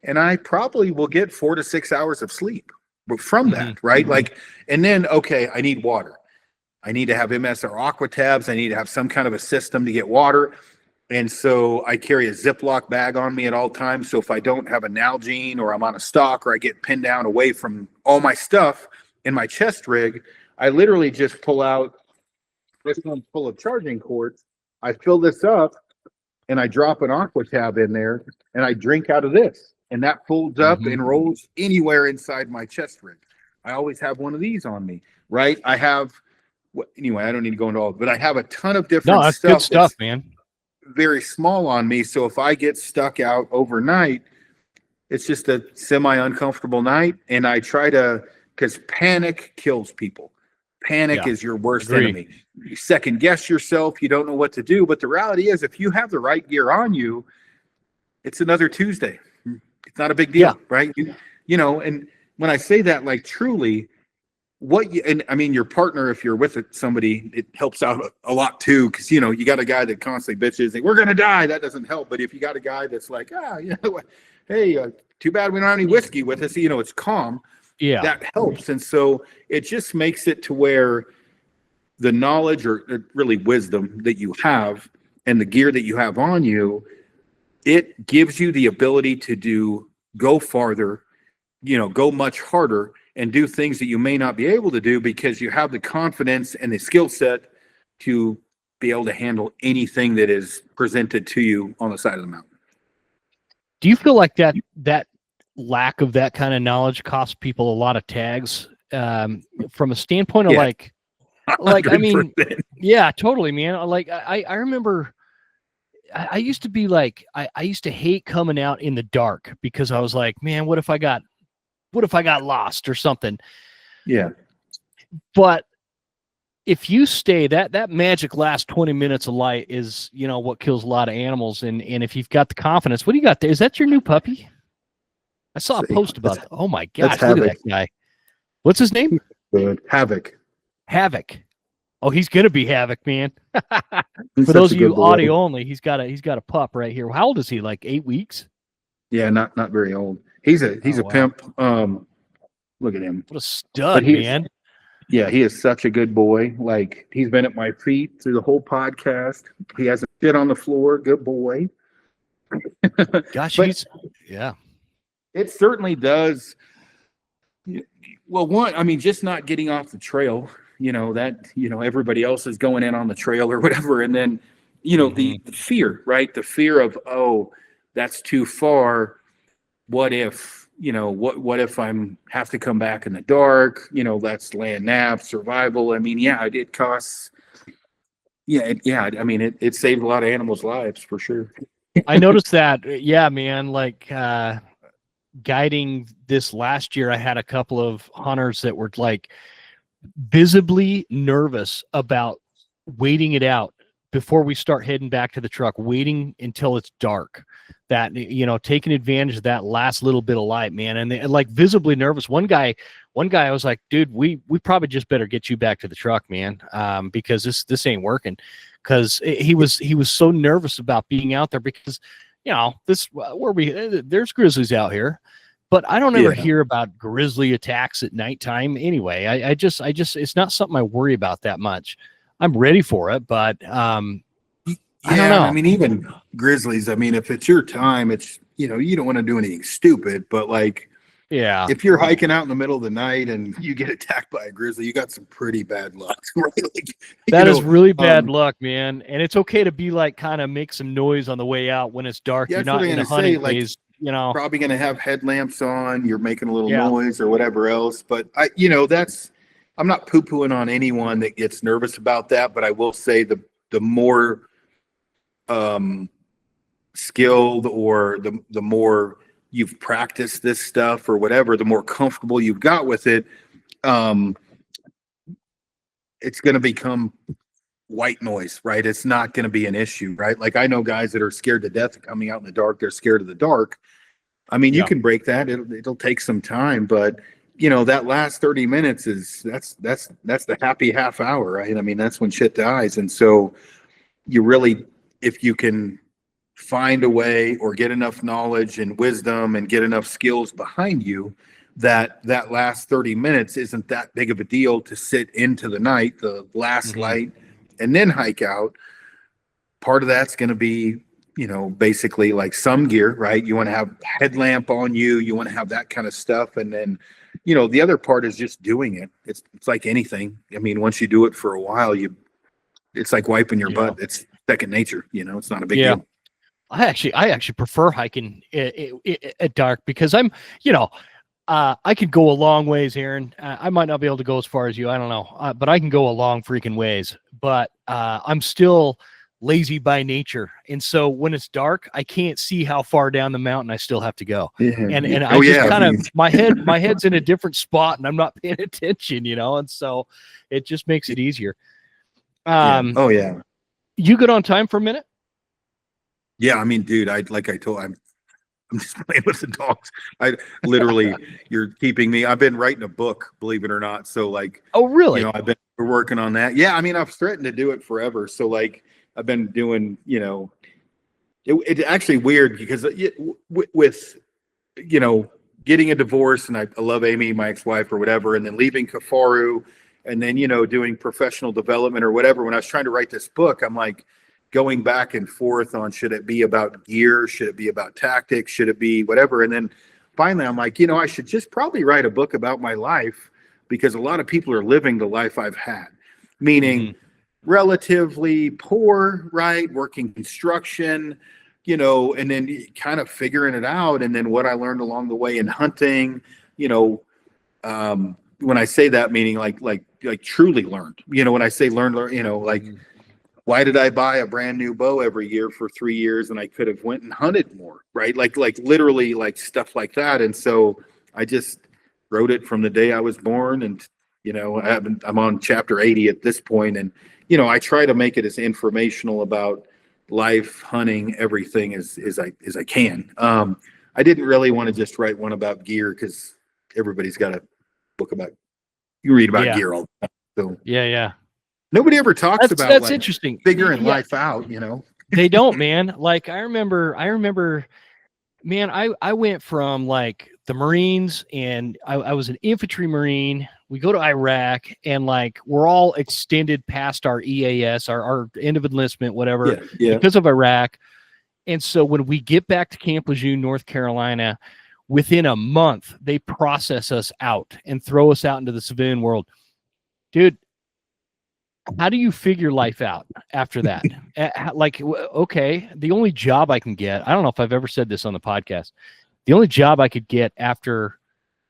And I probably will get 4 to 6 hours of sleep from that, right? Like, and then, okay, I need water. I need to have MSR aqua tabs. I need to have some kind of a system to get water. And so I carry a Ziploc bag on me at all times. So if I don't have a Nalgene or I'm on a stalk or I get pinned down away from all my stuff in my chest rig, I literally just pull out this one full of charging cords. I fill this up and I drop an aqua tab in there and I drink out of this. And that folds up and rolls anywhere inside my chest rig. I always have one of these on me, right? I have, anyway, I don't need to go into all of it, but I have a ton of different stuff. Good stuff, man. Very small on me. So if I get stuck out overnight, it's just a semi-uncomfortable night. And I try to, because panic kills people. Panic is your worst enemy. You second guess yourself. You don't know what to do. But the reality is, if you have the right gear on you, it's another Tuesday. It's not a big deal, right? And when I say that, like truly, your partner, if you're with somebody, it helps out a lot too. Cause you got a guy that constantly bitches, we're going to die. That doesn't help. But if you got a guy that's like, hey, too bad we don't have any whiskey with us. It's calm. Yeah. That helps. And so it just makes it to where the knowledge or really wisdom that you have and the gear that you have on you, it gives you the ability to go farther, go much harder and do things that you may not be able to do because you have the confidence and the skill set to be able to handle anything that is presented to you on the side of the mountain. Do you feel like that lack of that kind of knowledge costs people a lot of tags from a standpoint of like 100%. I mean, yeah, totally, man. Like I remember I used to be like, I used to hate coming out in the dark because I was like, man, what if I got lost or something? Yeah. But if you stay, that magic last 20 minutes of light is, what kills a lot of animals. And if you've got the confidence, what do you got there? Is that your new puppy? I saw a post about it. Oh my gosh, look at that guy. What's his name? Good. Havoc. Oh, he's gonna be Havoc, man. For those of you audio only, he's got a pup right here. How old is he? Like 8 weeks? Yeah, not very old. He's a pimp. Look at him. What a stud, man. Yeah, he is such a good boy. Like he's been at my feet through the whole podcast. He hasn't shit on the floor. Good boy. Gosh, But yeah. it certainly does. Well, one, I mean, just not getting off the trail, everybody else is going in on the trail or whatever. And then, the fear, right? The fear of, oh, that's too far. What if, what if have to come back in the dark? That's land nav, survival. I mean, yeah, it costs. Yeah. I mean, it saved a lot of animals' lives for sure. I noticed that. Yeah, man. Like guiding this last year, I had a couple of hunters that were like visibly nervous about waiting it out before we start heading back to the truck, waiting until it's dark. That, taking advantage of that last little bit of light, man. And they like visibly nervous. One guy, I was like, dude, we probably just better get you back to the truck, man. Because this ain't working. Cause he was so nervous about being out there because, there's grizzlies out here, but I don't ever hear about grizzly attacks at nighttime anyway. I just, it's not something I worry about that much. I'm ready for it, but, I don't know. I mean, even grizzlies, I mean, if it's your time, it's, you don't want to do anything stupid, but like, yeah, if you're hiking out in the middle of the night and you get attacked by a grizzly, you got some pretty bad luck, right? Like, that is really bad luck, man. And it's okay to be like, kind of make some noise on the way out when it's dark. Yeah, you're not in a hunting phase, probably going to have headlamps on, you're making a little noise or whatever else. But I'm not poo-pooing on anyone that gets nervous about that, but I will say the more skilled or the more you've practiced this stuff or whatever, the more comfortable you've got with it, it's going to become white noise, right? It's not going to be an issue, right? Like I know guys that are scared to death of coming out in the dark. They're scared of the dark. I mean, you can break that. It'll take some time, but that last 30 minutes that's the happy half hour, right? I mean, that's when shit dies. And so you really, if you can find a way or get enough knowledge and wisdom and get enough skills behind you, that last 30 minutes isn't that big of a deal to sit into the night, the last light, and then hike out. Part of that's going to be, basically like some gear, right? You want to have headlamp on you. You want to have that kind of stuff. And then, the other part is just doing it. It's like anything. I mean, once you do it for a while, it's like wiping your butt. It's second nature, it's not a big deal. I actually prefer hiking at dark because I'm, I could go a long ways, Aaron. I might not be able to go as far as you. I don't know, but I can go a long freaking ways. But I'm still lazy by nature, and so when it's dark, I can't see how far down the mountain I still have to go. And I just kind of my head's in a different spot, and I'm not paying attention, And so it just makes it easier. You good on time for a minute? Yeah, I mean, dude, I'm just playing with the dogs. I literally, you're keeping me. I've been writing a book, believe it or not. So like, oh really? I've been working on that. Yeah, I mean, I've threatened to do it forever. So like, I've been doing, it's actually weird because with getting a divorce, and I love Amy, my ex-wife or whatever, and then leaving Kafaru, and then doing professional development or whatever. When I was trying to write this book, I'm like, going back and forth on, should it be about gear? Should it be about tactics? Should it be whatever? And then finally I'm like, I should just probably write a book about my life, because a lot of people are living the life I've had, meaning relatively poor, right? Working construction, and then kind of figuring it out. And then what I learned along the way in hunting, when I say that, meaning like truly learned, when I say learn, like, why did I buy a brand new bow every year for 3 years and I could have went and hunted more, right? Like literally like stuff like that. And so I just wrote it from the day I was born, and I'm on chapter 80 at this point, and I try to make it as informational about life, hunting, everything as I can. I didn't really want to just write one about gear because everybody's got a book about, you read about gear all the time. So yeah. Nobody ever talks about that's interesting. Figuring life out, They don't, man. Like I remember, man, I went from like the Marines, and I was an infantry Marine. We go to Iraq, and like we're all extended past our EAS, our end of enlistment, whatever, because of Iraq. And so when we get back to Camp Lejeune, North Carolina, within a month, they process us out and throw us out into the civilian world. Dude, how do you figure life out after that? Like, okay, the only job I can get, I don't know if I've ever said this on the podcast, the only job I could get after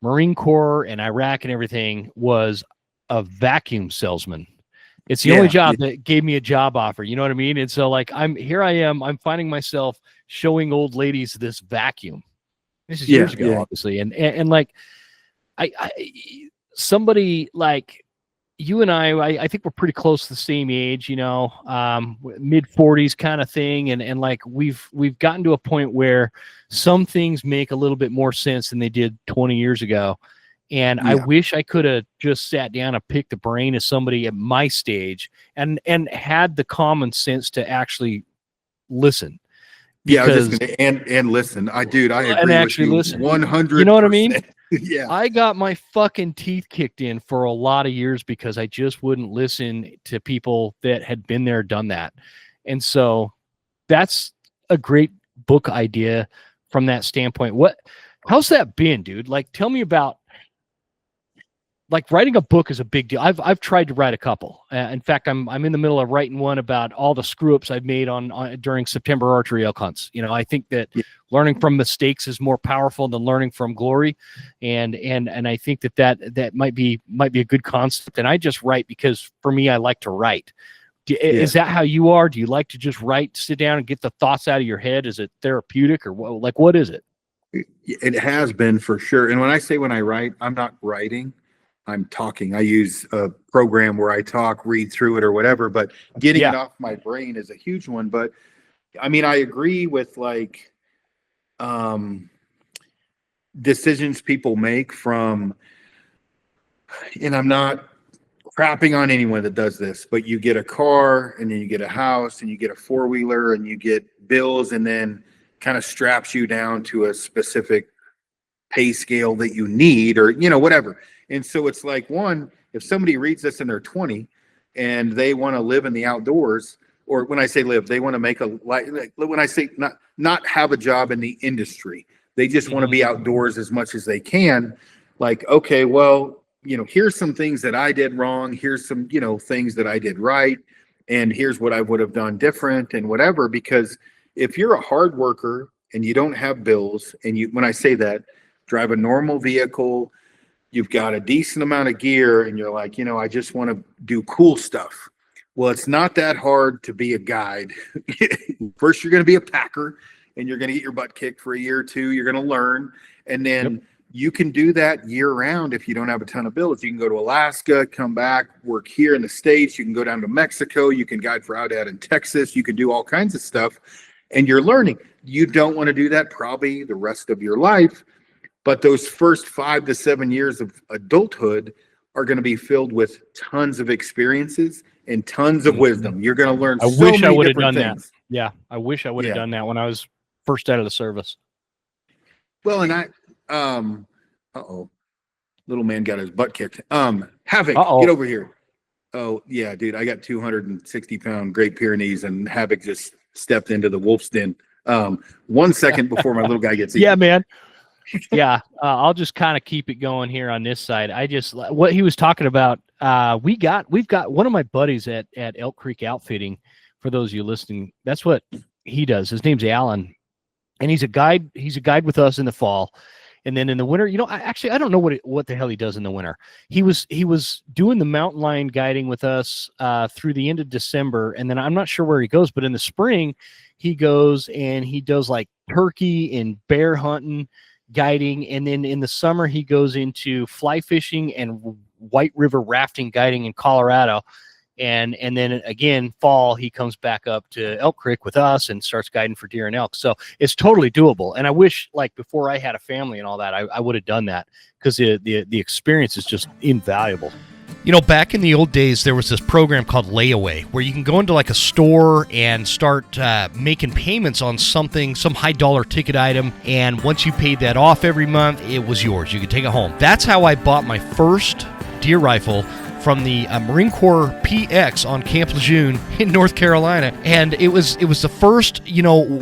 Marine Corps and Iraq and everything was a vacuum salesman. It's the only job that gave me a job offer. You know what I mean? And so like, I'm finding myself showing old ladies this vacuum. This is years ago, obviously. And like, somebody like you and I think we're pretty close to the same age, you know, mid 40s kind of thing. And like, we've gotten to a point where some things make a little bit more sense than they did 20 years ago. And I wish I could have just sat down and picked the brain of somebody at my stage and had the common sense to actually listen. Yeah, I was just gonna, and listen. I agree with you 100%. You know what I mean? Yeah. I got my fucking teeth kicked in for a lot of years because I just wouldn't listen to people that had been there, done that. And so that's a great book idea from that standpoint. How's that been, dude? Like, tell me about, like, writing a book is a big deal. I've tried to write a couple. In fact, I'm in the middle of writing one about all the screw ups I've made on during September archery elk hunts. You know, I think that learning from mistakes is more powerful than learning from glory, and I think that might be a good concept. And I just write because for me, I like to write. Is that how you are? Do you like to just write, sit down, and get the thoughts out of your head? Is it therapeutic, or what is it? It has been for sure. And when I write, I'm not writing. I'm talking. I use a program where I talk, read through it or whatever, but getting it off my brain is a huge one. But I mean, I agree with like decisions people make from, and I'm not crapping on anyone that does this, but you get a car and then you get a house and you get a four-wheeler and you get bills, and then kind of straps you down to a specific pay scale that you need, or, you know, whatever. And so it's like, if somebody reads this and they're 20 and they want to live in the outdoors, or when I say live, they want to make when I say not have a job in the industry, they just want to be outdoors as much as they can. Like, okay, well, you know, here's some things that I did wrong. Here's some, you know, things that I did right. And here's what I would have done different and whatever. Because if you're a hard worker and you don't have bills, and when I say that, drive a normal vehicle, you've got a decent amount of gear, and you're like, you know, I just want to do cool stuff. Well, it's not that hard to be a guide. First, you're going to be a packer, and you're going to get your butt kicked for a year or two. You're going to learn. And then you can do that year round if you don't have a ton of bills. You can go to Alaska, come back, work here in the States. You can go down to Mexico. You can guide for out in Texas. You can do all kinds of stuff, and you're learning. You don't want to do that probably the rest of your life. But those first 5 to 7 years of adulthood are going to be filled with tons of experiences and tons of wisdom. You're going to learn. I wish I would have done that. Yeah, I wish I would have done that when I was first out of the service. Well, and little man got his butt kicked. Havoc, get over here. Oh yeah, dude, I got 260-pound Great Pyrenees, and Havoc just stepped into the wolf's den. 1 second before my little guy gets eaten. Yeah, man. Yeah, I'll just kind of keep it going here on this side. What he was talking about, we've got one of my buddies at Elk Creek Outfitting. For those of you listening, that's what he does. His name's Alan, and he's a guide. He's a guide with us in the fall, and then in the winter, you know, I don't know what the hell he does in the winter. He was doing the mountain lion guiding with us through the end of December, and then I'm not sure where he goes, but in the spring, he goes and he does like turkey and bear hunting guiding, and then in the summer he goes into fly fishing and White River rafting guiding in Colorado, and then again fall he comes back up to Elk Creek with us and starts guiding for deer and elk. So it's totally doable, and I wish, like, before I had a family and all that, I would have done that, because the experience is just invaluable. You know, back in the old days, there was this program called Layaway, where you can go into like a store and start making payments on something, some high dollar ticket item, and once you paid that off every month, it was yours. You could take it home. That's how I bought my first deer rifle from the Marine Corps PX on Camp Lejeune in North Carolina, and it was the first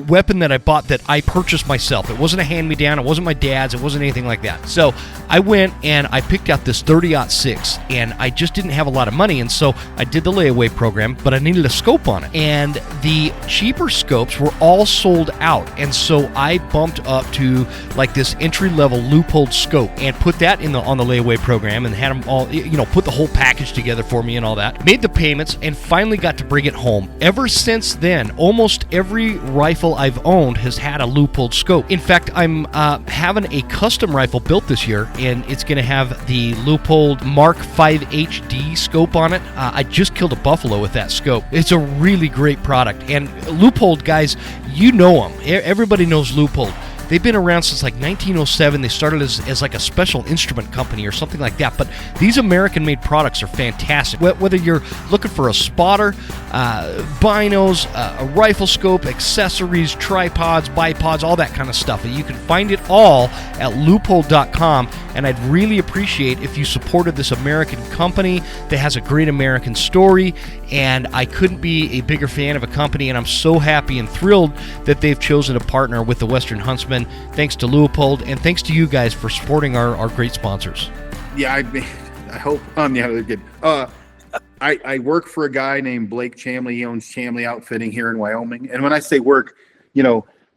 weapon that I bought that I purchased myself. It wasn't a hand-me-down. It wasn't my dad's. It wasn't anything like that. So I went and I picked out this 30-06, and I just didn't have a lot of money, and so I did the layaway program, but I needed a scope on it, and the cheaper scopes were all sold out, and so I bumped up to like this entry-level Leupold scope and put that on the layaway program and had them all, put the whole package together for me and all that. Made the payments and finally got to bring it home. Ever since then, almost every rifle I've owned has had a Leupold scope. In fact, I'm having a custom rifle built this year, and it's going to have the Leupold Mark 5 HD scope on it. I just killed a buffalo with that scope. It's a really great product. And Leupold, guys, you know them. Everybody knows Leupold. They've been around since like 1907. They started as like a special instrument company or something like that. But these American-made products are fantastic. Whether you're looking for a spotter, binos, a rifle scope, accessories, tripods, bipods, all that kind of stuff, you can find it all at Leupold.com. And I'd really appreciate if you supported this American company that has a great American story. And I couldn't be a bigger fan of a company, and I'm so happy and thrilled that they've chosen to partner with the Western Huntsman. Thanks to Leupold, and thanks to you guys for supporting our great sponsors. Yeah, I hope they're good. I work for a guy named Blake Chamley. He owns Chamley Outfitting here in Wyoming. And when I say work,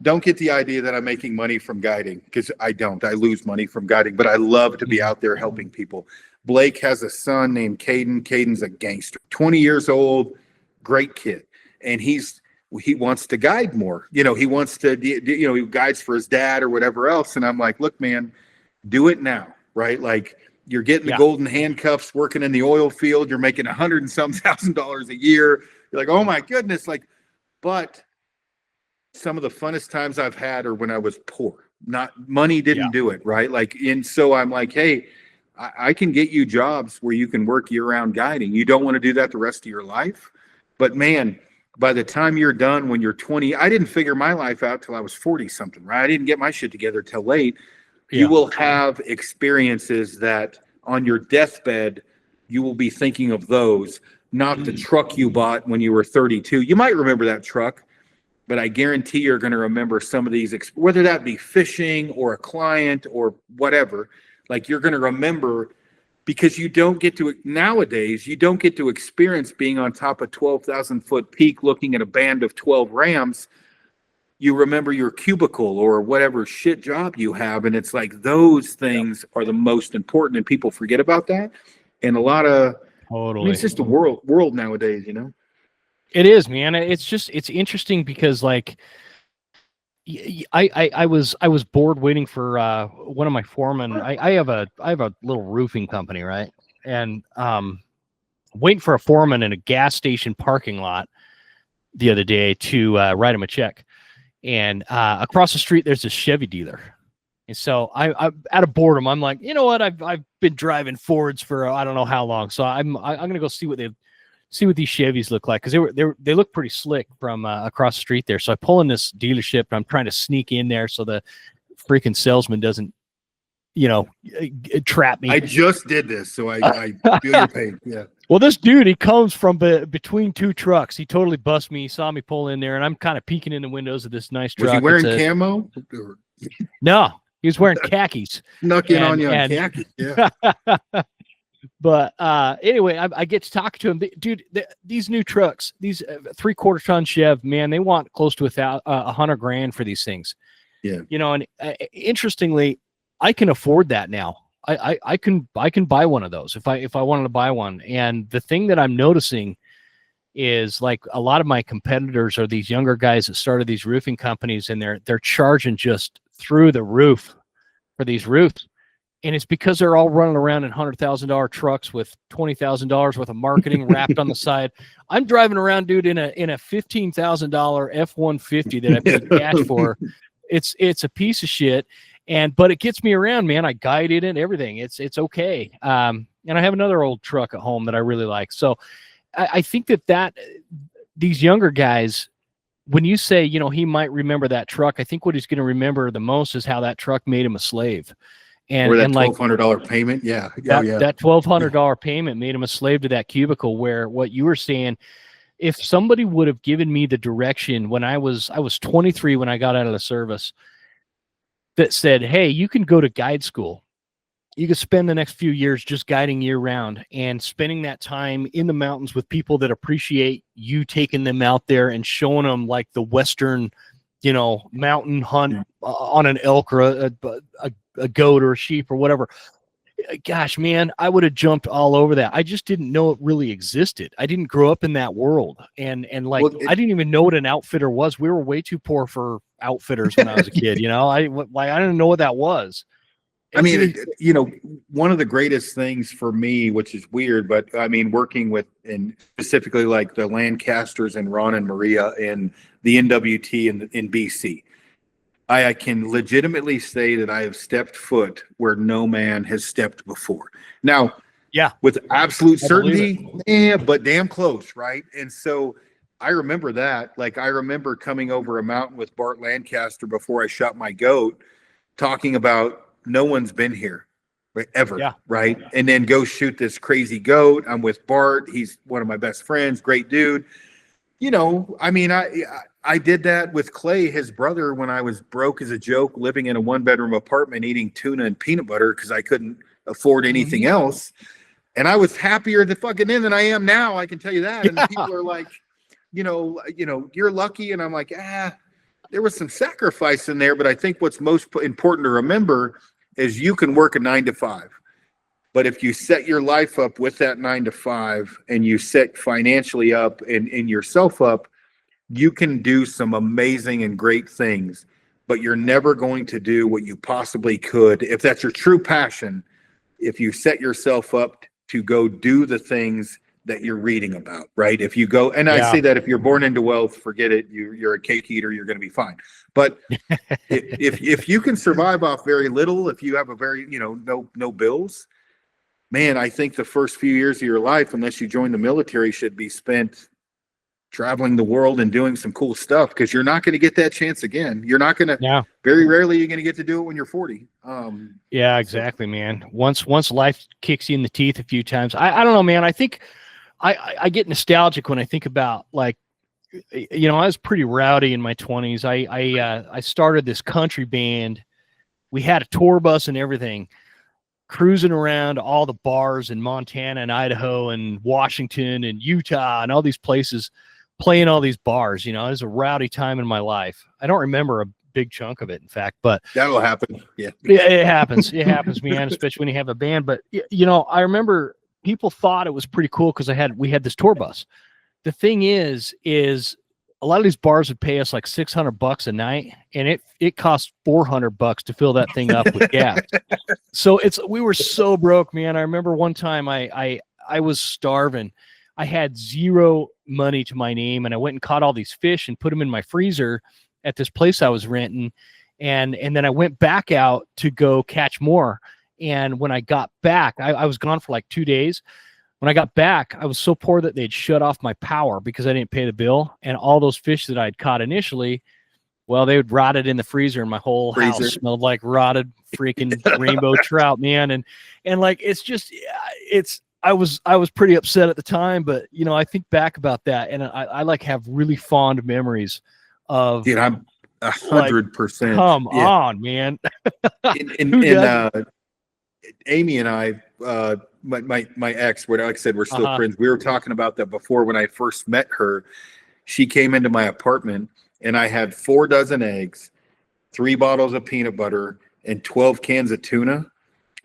don't get the idea that I'm making money from guiding, because I don't. I lose money from guiding, but I love to be out there helping people. Blake has a son named Caden. Caden's a gangster, 20 years old, great kid. And he wants to guide more. He wants to, he guides for his dad or whatever else. And I'm like, look, man, do it now, right? Like, you're getting the golden handcuffs, working in the oil field. You're making $100 and some $1,000 a year. You're like, oh my goodness. But some of the funnest times I've had are when I was poor. Not money didn't do it, right? And so I'm like, hey, I can get you jobs where you can work year-round guiding. You don't want to do that the rest of your life. But man, by the time you're done, when you're 20, I didn't figure my life out till I was 40 something, right? I didn't get my shit together till late. Yeah. You will have experiences that on your deathbed, you will be thinking of those, not the truck you bought when you were 32. You might remember that truck, but I guarantee you're going to remember some of these, whether that be fishing or a client or whatever. Like, you're going to remember, because nowadays, you don't get to experience being on top of 12,000 foot peak looking at a band of 12 Rams. You remember your cubicle or whatever shit job you have. And it's like, those things are the most important, and people forget about that. And a lot of, totally. It's just a world nowadays, It is, man. It's interesting because like, I was bored waiting for one of my foremen. I have a little roofing company, right? And waiting for a foreman in a gas station parking lot the other day to write him a check. And across the street there's a Chevy dealer. And so I out of boredom, I'm like, you know what? I've been driving Fords for I don't know how long. So I'm gonna go see what these Chevys look like, because they look pretty slick from across the street there. So I pull in this dealership, and I'm trying to sneak in there so the freaking salesman doesn't, trap me. I just did this, so I feel your pain. Yeah. Well, this dude, he comes from between two trucks. He totally bust me. He saw me pull in there, and I'm kind of peeking in the windows of this nice truck. Was he wearing camo? No, he was wearing khakis. Snuck in on you on khakis. Yeah. But anyway, I get to talk to him. Dude, these new trucks, these 3/4 ton Chev, man, they want close to $100,000 for these things. Yeah. And interestingly, I can afford that now. I can buy one of those if I wanted to buy one. And the thing that I'm noticing is, like, a lot of my competitors are these younger guys that started these roofing companies, and they're charging just through the roof for these roofs. And it's because they're all running around in $100,000 trucks with $20,000 worth of marketing wrapped on the side. I'm driving around, dude, in a $15,000 F-150 that I paid cash for. It's a piece of shit. But it gets me around, man. I guided it, everything. It's okay. And I have another old truck at home that I really like. So I think that these younger guys, when you say, he might remember that truck, I think what he's going to remember the most is how that truck made him a slave. Or that And like $1,200 payment. Yeah. Oh, that yeah. that $1,200 payment made him a slave to that cubicle, where what you were saying, if somebody would have given me the direction when I was 23 when I got out of the service, that said, hey, you can go to guide school. You could spend the next few years just guiding year round and spending that time in the mountains with people that appreciate you taking them out there and showing them like the Western, mountain hunt on an elk or a goat or a sheep or whatever. Gosh, man, I would have jumped all over that. I just didn't know it really existed. I didn't grow up in that world. And like, I didn't even know what an outfitter was. We were way too poor for outfitters when I was a kid. I didn't know what that was. I mean, one of the greatest things for me, which is weird, but I mean, working with, and specifically like the Lancasters and Ron and Maria and the NWT in BC, I can legitimately say that I have stepped foot where no man has stepped before. Now, yeah, with absolute certainty, but damn close, right? And so I remember that. Like, I remember coming over a mountain with Bart Lancaster before I shot my goat, talking about, no one's been here, right, ever, right? And then go shoot this crazy goat. I'm with Bart. He's one of my best friends, great dude. I mean, I did that with Clay, his brother, when I was broke as a joke, living in a 1-bedroom apartment, eating tuna and peanut butter because I couldn't afford anything else. And I was happier to fucking in than I am now. I can tell you that. And people are like, you're lucky. And I'm like, there was some sacrifice in there. But I think what's most important to remember is you can work a 9 to 5. But if you set your life up with that 9 to 5 and you set financially up and yourself up, you can do some amazing and great things, but you're never going to do what you possibly could. If that's your true passion, if you set yourself up to go do the things that you're reading about, right? If you go, and I say that if you're born into wealth, forget it. You're a cake eater, you're going to be fine. But if you can survive off very little, if you have a very, no bills, man, I think the first few years of your life, unless you join the military, should be spent traveling the world and doing some cool stuff, because you're not going to get that chance again. You're not going to, very rarely you're going to get to do it when you're 40. Yeah, exactly, man. Once life kicks you in the teeth a few times, I don't know, man. I think I get nostalgic when I think about, like, I was pretty rowdy in my 20s. I started this country band. We had a tour bus and everything, cruising around all the bars in Montana and Idaho and Washington and Utah and all these places, playing all these bars. It was a rowdy time in my life. I don't remember a big chunk of it, in fact, but that'll happen. Yeah, it happens. It happens, man, especially when you have a band. But I remember people thought it was pretty cool because we had this tour bus. The thing is a lot of these bars would pay us like $600 a night, and it cost $400 to fill that thing up with gas. So we were so broke, man. I remember one time I was starving. I had zero money to my name, and I went and caught all these fish and put them in my freezer at this place I was renting. And then I went back out to go catch more. And when I got back, I was gone for like 2 days. When I got back, I was so poor that they'd shut off my power because I didn't pay the bill. And all those fish that I'd caught initially, well, they would rotted in the freezer, and my whole house smelled like rotted freaking rainbow trout, man. And like, I was pretty upset at the time, but I think back about that, and I like have really fond memories of. Dude, I'm 100%. Come on, man. Amy and I, my ex, like I said, we're still friends. We were talking about that before. When I first met her, she came into my apartment, and I had 4 dozen eggs, 3 bottles of peanut butter, and 12 cans of tuna,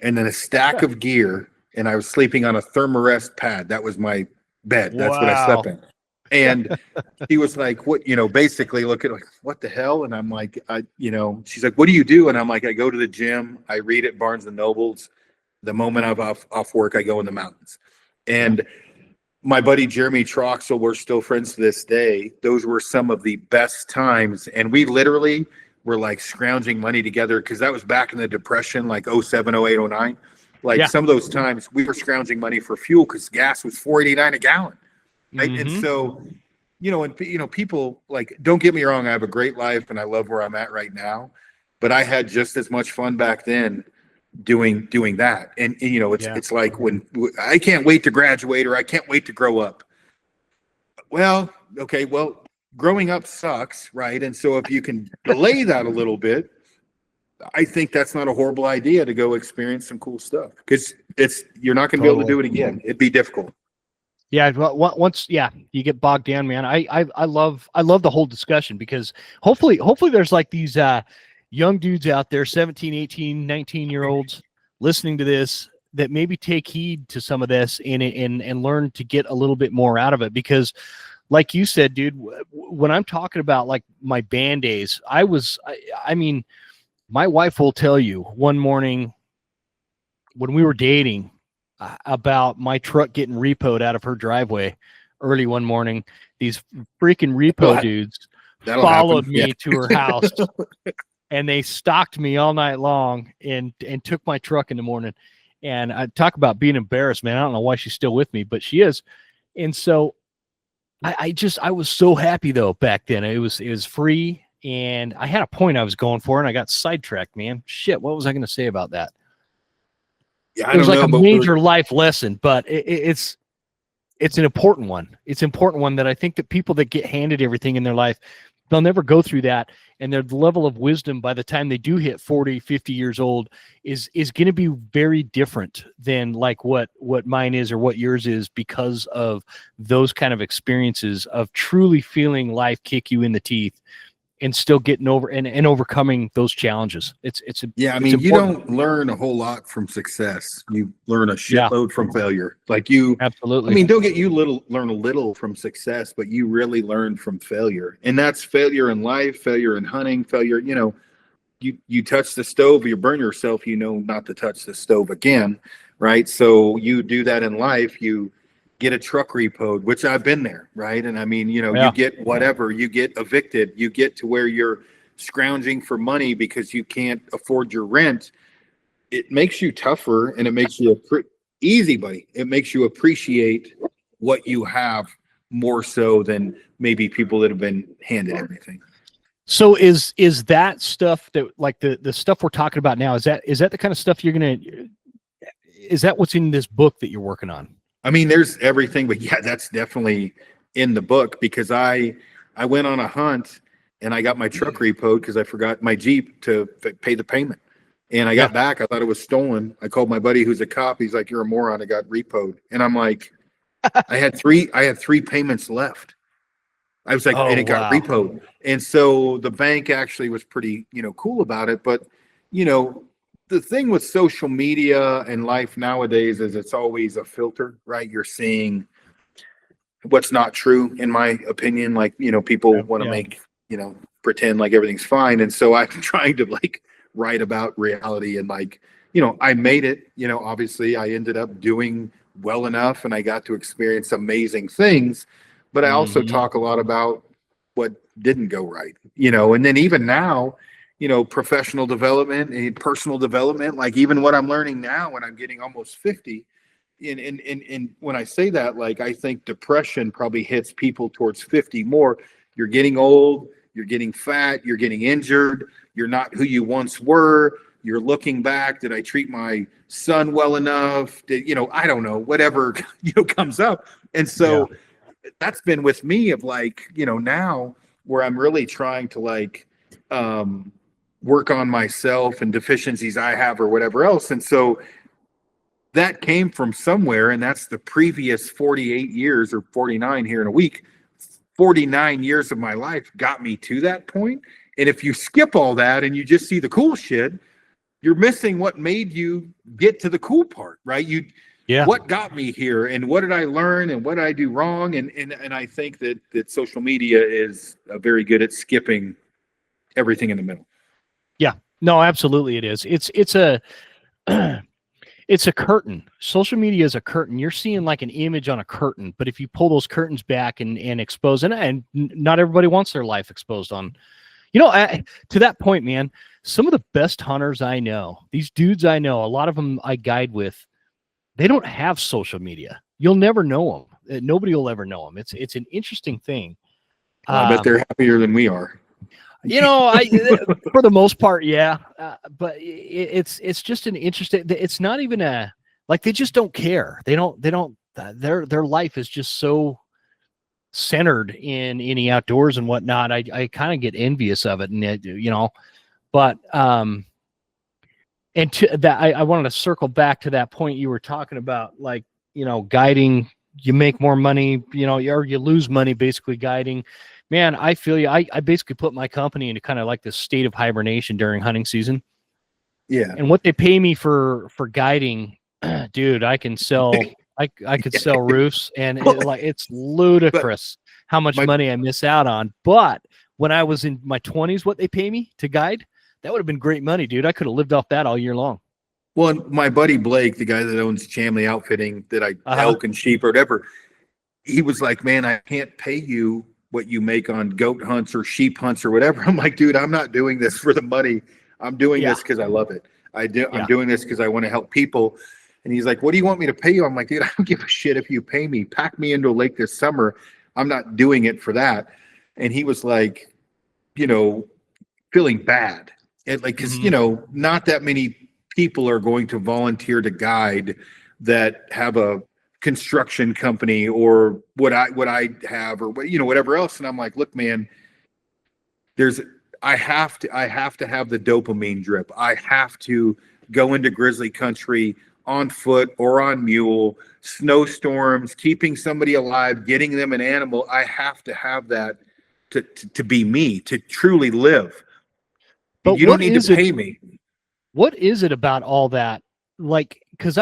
and then a stack of gear. And I was sleeping on a thermarest pad. That was my bed. That's what I slept in. And he was like, what, basically looking like, what the hell? And I'm like, she's like, what do you do? And I'm like, I go to the gym. I read at Barnes and Nobles. The moment I'm off work, I go in the mountains. And my buddy Jeremy Troxel, we're still friends to this day. Those were some of the best times. And we literally were like scrounging money together, because that was back in the Depression, like 07, 08, 09. Like some of those times we were scrounging money for fuel because gas was $4.89 a gallon. Right? And so, people, like, don't get me wrong, I have a great life and I love where I'm at right now, but I had just as much fun back then. doing that. And it's like when I can't wait to graduate, or I can't wait to grow up. Well, okay, well, growing up sucks, right? And so if you can delay that a little bit, I think that's not a horrible idea to go experience some cool stuff, because you're not going to be able to do it again. It'd be difficult. Yeah, well, once you get bogged down, man. I love the whole discussion, because hopefully there's like these young dudes out there, 17, 18, 19-year-olds listening to this, that maybe take heed to some of this and learn to get a little bit more out of it. Because like you said, dude, when I'm talking about like my band days, I mean, my wife will tell you one morning when we were dating about my truck getting repoed out of her driveway early one morning. These freaking repo dudes followed me to her house, and they stalked me all night long and took my truck in the morning. And I talk about being embarrassed, man. I don't know why she's still with me, but she is. And so I was so happy though back then. It was free, and I had a point I was going for, and I got sidetracked, man. Shit, what was I going to say about that? Yeah, it was like a major life lesson, but it's an important one. It's an important one that I think that people that get handed everything in their life, they'll never go through that. And their level of wisdom by the time they do hit 40, 50 years old is going to be very different than like what mine is or what yours is, because of those kind of experiences of truly feeling life kick you in the teeth and still getting over and overcoming those challenges. You don't learn a whole lot from success. You learn a shitload from failure. Like absolutely. I mean, don't get learn a little from success, but you really learn from failure. And that's failure in life, failure in hunting, failure, you touch the stove, you burn yourself, not to touch the stove again, right? So you do that in life, you get a truck repoed, which I've been there, right? And I mean, you get whatever, you get evicted, you get to where you're scrounging for money because you can't afford your rent. It makes you tougher, and it makes you easy, buddy. It makes you appreciate what you have more so than maybe people that have been handed everything. So is that stuff that, like the stuff we're talking about now, is that the kind of stuff is that what's in this book that you're working on? I mean, there's everything, but yeah, that's definitely in the book, because I went on a hunt and I got my truck repoed because I forgot my Jeep to pay the payment. And I got back, I thought it was stolen. I called my buddy who's a cop. He's like, "You're a moron. It got repoed." And I'm like, I had three payments left. I was like, and it got repoed. And so the bank actually was pretty, cool about it. But, the thing with social media and life nowadays is it's always a filter, right? You're seeing what's not true, in my opinion. Like, people want to make, pretend like everything's fine. And so I'm trying to like write about reality, and like, I made it, obviously I ended up doing well enough, and I got to experience amazing things. But I also talk a lot about what didn't go right, and then even now, professional development and personal development, like even what I'm learning now when I'm getting almost 50. And when I say that, like, I think depression probably hits people towards 50 more. You're getting old, you're getting fat, you're getting injured, you're not who you once were. You're looking back, did I treat my son well enough? I don't know, whatever, comes up. And so that's been with me of like, now where I'm really trying to like, work on myself and deficiencies I have or whatever else. And so that came from somewhere, and that's the previous 48 years or 49 here in a week. 49 years of my life got me to that point. And if you skip all that and you just see the cool shit, you're missing what made you get to the cool part, right? What got me here, and what did I learn, and what did I do wrong? And I think that social media is very good at skipping everything in the middle. Yeah, no, absolutely it is. It's a it's a curtain. Social media is a curtain. You're seeing like an image on a curtain, but if you pull those curtains back and expose, and not everybody wants their life exposed on, to that point, man, some of the best hunters I know, these dudes I know, a lot of them I guide with, they don't have social media. You'll never know them. Nobody will ever know them. It's an interesting thing. I bet they're happier than we are. I for the most part, yeah. But it's just an interesting. It's not even like they just don't care. They don't. Their life is just so centered in the outdoors and whatnot. I kind of get envious of it, and but and to that I wanted to circle back to that point you were talking about, like guiding. You make more money, or you lose money basically guiding. Man, I feel you. I basically put my company into kind of like this state of hibernation during hunting season. Yeah. And what they pay me for guiding, dude, I can sell. I could sell roofs, and it's ludicrous how much money I miss out on. But when I was in my 20s, what they pay me to guide, that would have been great money, dude. I could have lived off that all year long. Well, my buddy Blake, the guy that owns Chamley Outfitting, that I elk and sheep or whatever, he was like, "Man, I can't pay you what you make on goat hunts or sheep hunts or whatever." I'm like, "Dude, I'm not doing this for the money. I'm doing this because I love it. I'm doing this because I want to help people." And he's like, "What do you want me to pay you?" I'm like, "Dude, I don't give a shit if you pay me. Pack me into a lake this summer. I'm not doing it for that." And he was like, feeling bad. And like, because, not that many people are going to volunteer to guide that have a construction company or what I have or whatever else. And I'm like, "Look, man, I have to have the dopamine drip. I have to go into grizzly country on foot or on mule, snowstorms, keeping somebody alive, getting them an animal. I have to have that to be me, to truly live. But you don't need to pay me." What is it about all that? Like, because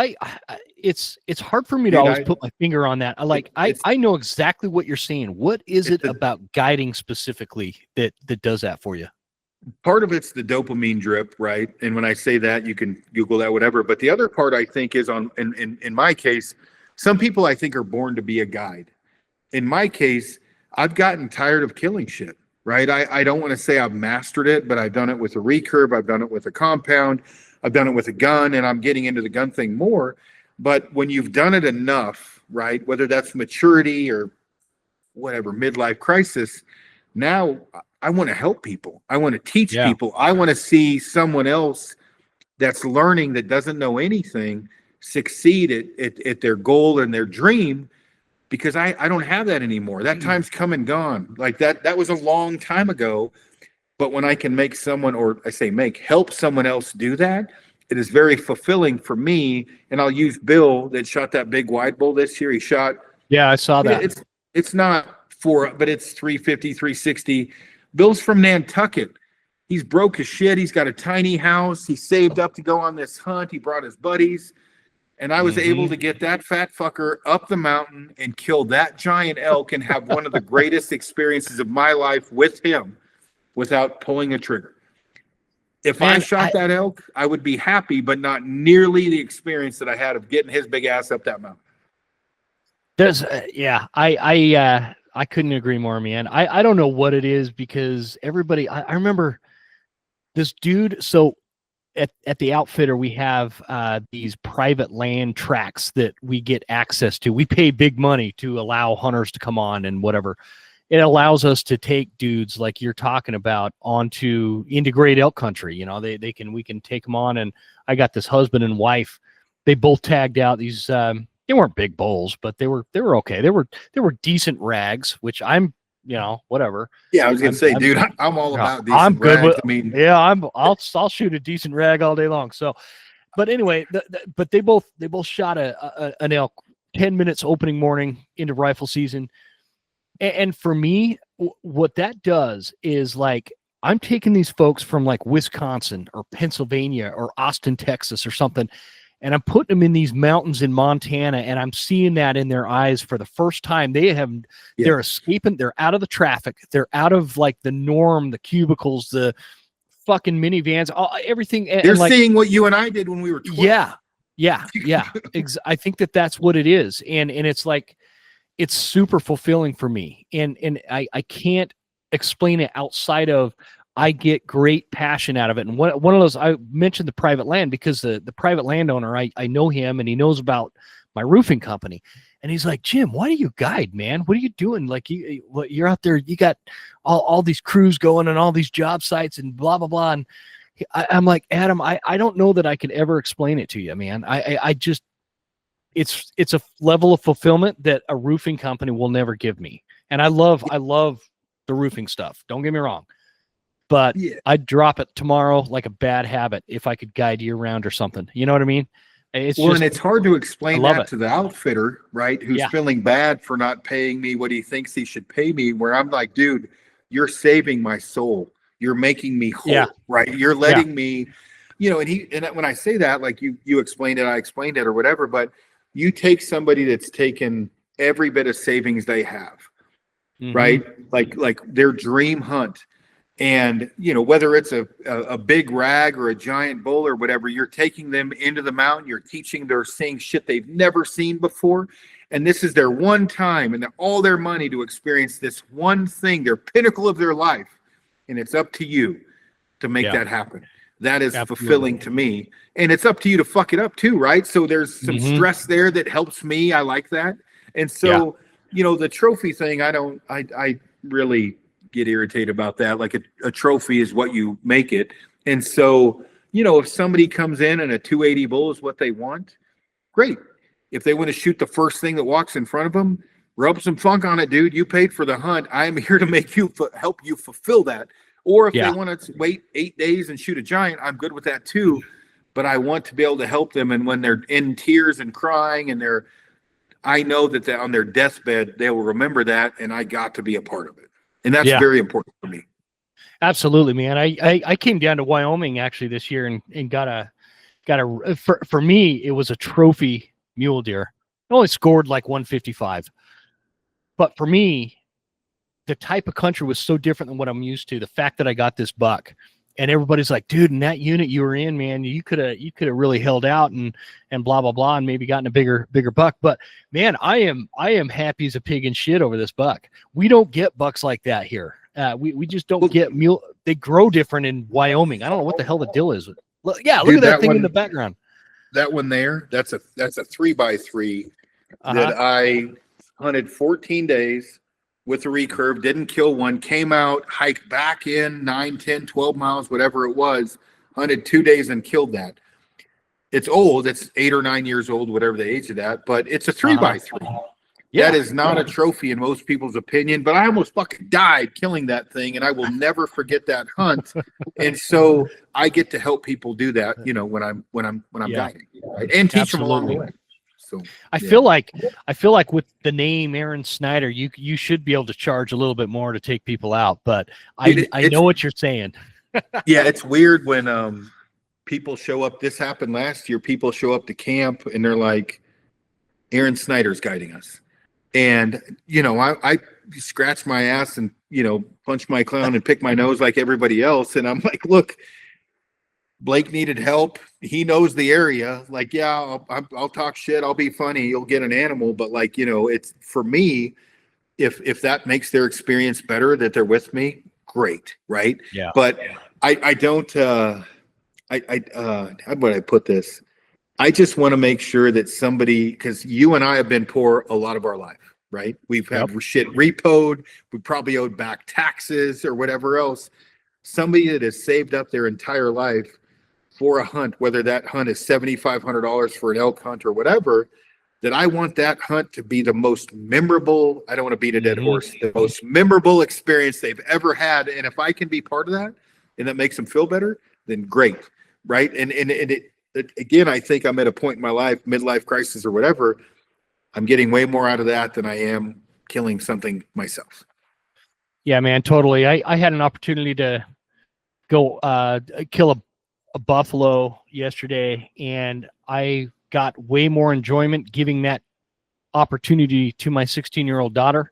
it's hard for me to always put my finger on that. I know exactly what you're saying. What is it about guiding specifically that does that for you? Part of it's the dopamine drip, right? And when I say that, you can Google that, whatever. But the other part I think is in my case, some people I think are born to be a guide. In my case, I've gotten tired of killing shit, right? I don't want to say I've mastered it, but I've done it with a recurve. I've done it with a compound. I've done it with a gun, and I'm getting into the gun thing more. But when you've done it enough, right, whether that's maturity or whatever, midlife crisis, now I want to help people. I want to teach people. I want to see someone else that's learning, that doesn't know anything, succeed at their goal and their dream, because I don't have that anymore. That time's come and gone. Like that was a long time ago. But when I can make someone, or I say help someone else do that, it is very fulfilling for me. And I'll use Bill that shot that big wide bull this year. He shot. Yeah, I saw that. It's not but it's 350, 360. Bill's from Nantucket. He's broke as shit. He's got a tiny house. He saved up to go on this hunt. He brought his buddies. And I was able to get that fat fucker up the mountain and kill that giant elk and have one of the greatest experiences of my life with him without pulling a trigger. If I shot that elk, I would be happy, but not nearly the experience that I had of getting his big ass up that mountain. I couldn't agree more, man. I don't know what it is, because everybody, I remember this dude. So at the outfitter, we have these private land tracts that we get access to. We pay big money to allow hunters to come on and whatever. It allows us to take dudes like you're talking about into great elk country. We can take them on. And I got this husband and wife. They both tagged out these. They weren't big bulls, but they were okay. They were decent rags, which I'm, whatever. Yeah, I was gonna say, dude, I'm all about decent I'm good rags. I'll shoot a decent rag all day long. So, but anyway, but they both shot an elk 10 minutes opening morning into rifle season. And for me, what that does is, like, I'm taking these folks from like Wisconsin or Pennsylvania or Austin, Texas or something, and I'm putting them in these mountains in Montana, and I'm seeing that in their eyes for the first time. They're escaping. They're out of the traffic. They're out of like the norm, the cubicles, the fucking minivans, everything. They're seeing what you and I did when we were 12. Yeah. I think that's what it is. And it's like, it's super fulfilling for me. And I can't explain it outside of, I get great passion out of it. And one of those, I mentioned the private land because the private landowner, I know him, and he knows about my roofing company. And he's like, Jim, why do you guide, man? What are you doing? Like you're out there, you got all these crews going and all these job sites and blah, blah, blah. And I'm like, Adam, I don't know that I could ever explain it to you, man. I just, it's a level of fulfillment that a roofing company will never give me. And I love the roofing stuff. Don't get me wrong, but I'd drop it tomorrow like a bad habit if I could guide year round or something. You know what I mean? And it's hard to explain that to the outfitter, right? Who's feeling bad for not paying me what he thinks he should pay me, where I'm like, dude, you're saving my soul. You're making me whole, right? You're letting me, and when I say that, like you explained it, I explained it or whatever, but you take somebody that's taken every bit of savings they have, right? Like their dream hunt. And, whether it's a big rag or a giant bull or whatever, you're taking them into the mountain, you're teaching, they're seeing shit they've never seen before. And this is their one time and all their money to experience this one thing, their pinnacle of their life. And it's up to you to make that happen. That is fulfilling to me. And it's up to you to fuck it up too, right? So there's some stress there that helps me. I like that. And so, the trophy thing, I really get irritated about that. Like a trophy is what you make it. And so, if somebody comes in and a 280 bull is what they want, great. If they want to shoot the first thing that walks in front of them, rub some funk on it, dude. You paid for the hunt. I am here to help you fulfill that. Or if they want to wait 8 days and shoot a giant, I'm good with that too. But I want to be able to help them. And when they're in tears and crying and I know that on their deathbed, they will remember that. And I got to be a part of it. And that's very important for me. Absolutely, man. I came down to Wyoming actually this year and got a for me, it was a trophy mule deer. I only scored like 155. But for me, the type of country was so different than what I'm used to. The fact that I got this buck and everybody's like, dude, in that unit you were in, man, you could have really held out and blah, blah, blah, and maybe gotten a bigger buck. But man, I am happy as a pig in shit over this buck. We don't get bucks like that here. We just don't get mule. They grow different in Wyoming. I don't know what the hell the deal is. Look at that thing in the background. That one there, that's a 3x3 that I hunted 14 days with a recurve, didn't kill one, came out, hiked back in 9, 10, 12 miles, whatever it was, hunted 2 days and killed that. It's old. It's 8 or 9 years old, whatever the age of that, but it's a 3x3. That is not a trophy in most people's opinion, but I almost fucking died killing that thing, and I will never forget that hunt. And so I get to help people do that, when I'm guiding, right? And teach them along the way. So I feel like with the name Aron Snyder, you should be able to charge a little bit more to take people out, but I know what you're saying. Yeah, it's weird when people show up. This happened last year. People show up to camp and they're like, Aron Snyder's guiding us. And, I scratch my ass and, punch my clown and pick my nose like everybody else. And I'm like, look, Blake needed help. He knows the area. Like, yeah, I'll talk shit. I'll be funny. You'll get an animal. But like, it's for me, if that makes their experience better, that they're with me, great. Right. Yeah. But I don't, how would I put this? I just want to make sure that somebody, because you and I have been poor a lot of our life, right? We've had shit repoed. We probably owed back taxes or whatever else. Somebody that has saved up their entire life for a hunt, whether that hunt is $7,500 for an elk hunt or whatever, that I want that hunt to be the most memorable. I don't want to beat a dead horse. The most memorable experience they've ever had. And if I can be part of that and that makes them feel better, then great, right? And again, I think I'm at a point in my life, midlife crisis or whatever, I'm getting way more out of that than I am killing something myself. Yeah, man, totally. I had an opportunity to go kill a buffalo yesterday, and I got way more enjoyment giving that opportunity to my 16-year-old daughter,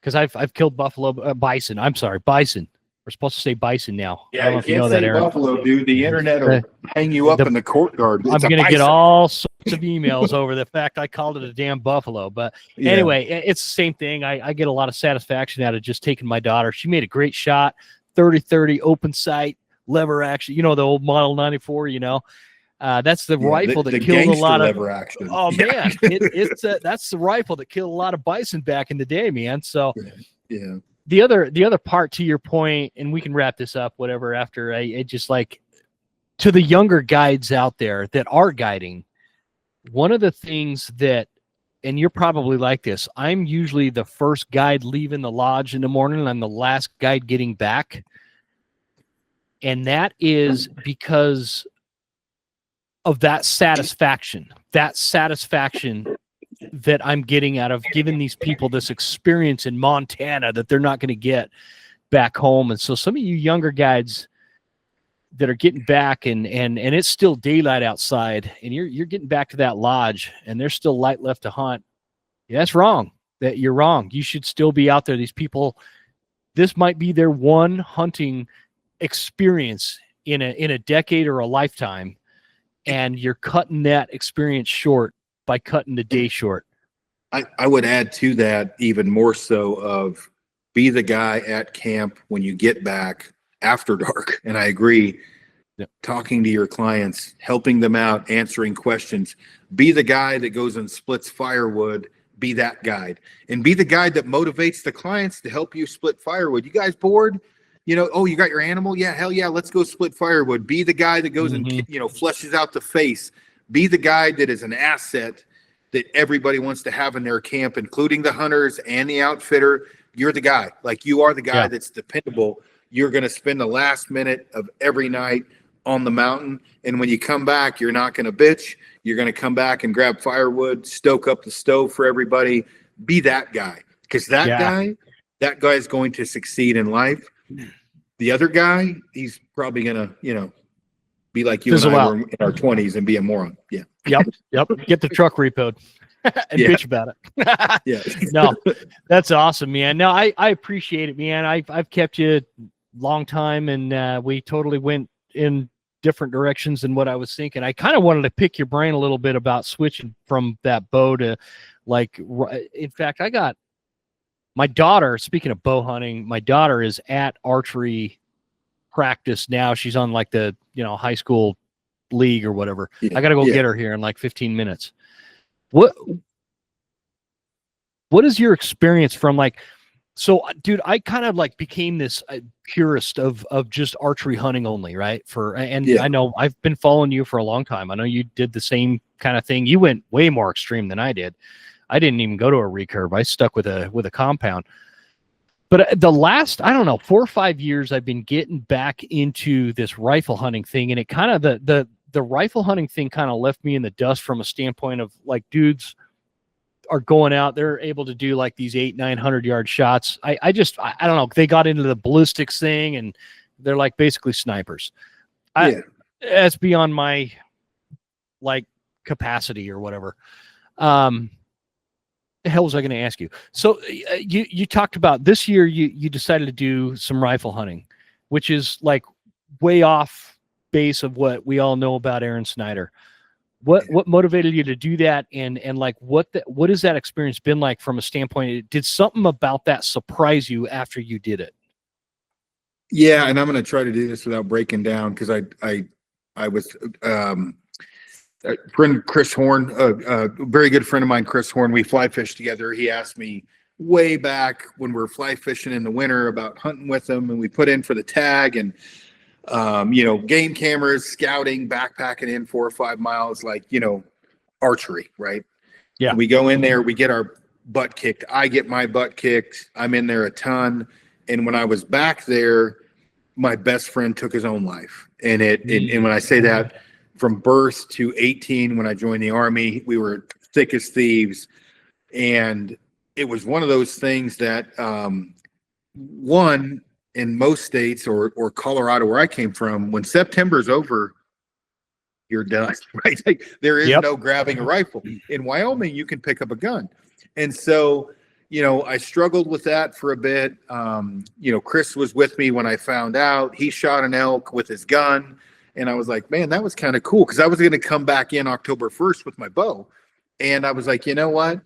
because I've killed bison. I'm sorry, bison. We're supposed to say bison now. Yeah, you can't say buffalo, dude. The internet will hang you up in the courtyard. I'm going to get all sorts of emails over the fact I called it a damn buffalo. But anyway, it's the same thing. I get a lot of satisfaction out of just taking my daughter. She made a great shot, 30-30 open sight, lever action, the old Model 94, That's the rifle that the killed a lot of lever action. Oh man, it's that's the rifle that killed a lot of bison back in the day, man. So yeah. The other part to your point, and we can wrap this up, whatever. After I just like to the younger guides out there that are guiding. One of the things that, and you're probably like this, I'm usually the first guide leaving the lodge in the morning, and I'm the last guide getting back, and that is because of that satisfaction that I'm getting out of giving these people this experience in Montana that they're not going to get back home. And so some of you younger guides that are getting back and it's still daylight outside and you're getting back to that lodge and there's still light left to hunt. Yeah, that's wrong. That you're wrong. You should still be out there. These people, this might be their one hunting experience in a decade or a lifetime. And you're cutting that experience short by cutting the day short. I would add to that even more so of be the guy at camp when you get back after dark. And I agree, talking to your clients, helping them out, answering questions. Be the guy that goes and splits firewood. Be that guide. And be the guide that motivates the clients to help you split firewood. You guys bored? Oh, you got your animal? Yeah, hell yeah, let's go split firewood. Be the guy that goes and, fleshes out the face. Be the guy that is an asset that everybody wants to have in their camp, including the hunters and the outfitter. You're the guy. Like, you are the guy that's dependable. You're going to spend the last minute of every night on the mountain. And when you come back, you're not going to bitch. You're going to come back and grab firewood, stoke up the stove for everybody. Be that guy. Because that guy is going to succeed in life. The other guy, he's probably gonna, be like you and I were in our 20s and be a moron. Yeah. Yep. Get the truck repoed and bitch about it. Yeah. No, that's awesome, man. No, I appreciate it, man. I've kept you a long time, and we totally went in different directions than what I was thinking. I kind of wanted to pick your brain a little bit about switching from that bow to, like, in fact, I got my daughter, speaking of bow hunting, my daughter is at archery practice now. She's on like the, high school league or whatever. I got to go get her here in like 15 minutes. What is your experience from like, so dude, I kind of like became this purist of just archery hunting only, right? I know I've been following you for a long time. I know you did the same kind of thing. You went way more extreme than I did. I didn't even go to a recurve. I stuck with a compound. But the last, I don't know, 4 or 5 years, I've been getting back into this rifle hunting thing, and it kind of the rifle hunting thing kind of left me in the dust from a standpoint of like, dudes are going out, they're able to do like these 800-900 yard shots. I don't know. They got into the ballistics thing, and they're like basically snipers. That's beyond my like capacity or whatever. The hell was I going to ask you? So you talked about this year you decided to do some rifle hunting, which is like way off base of what we all know about Aron Snyder. What motivated you to do that, and like what has that experience been like from a standpoint? Did something about that surprise you after you did it? Yeah, and I'm going to try to do this without breaking down, because I was friend Chris Horn, a very good friend of mine, Chris Horn. We fly fish together. He asked me way back when we were fly fishing in the winter about hunting with him, and we put in for the tag and game cameras, scouting, backpacking in 4 or 5 miles, like, archery, right? Yeah. And we go in there, we get our butt kicked. I get my butt kicked. I'm in there a ton. And when I was back there, my best friend took his own life. And and when I say that, from birth to 18, when I joined the Army, we were thick as thieves. And it was one of those things that, one, in most states or Colorado, where I came from, when September's over, you're done, right? Like, there is no grabbing a rifle. In Wyoming, you can pick up a gun. And so, I struggled with that for a bit. Chris was with me when I found out. He shot an elk with his gun. And I was like, man, that was kind of cool, because I was going to come back in October 1st with my bow. And I was like, you know what?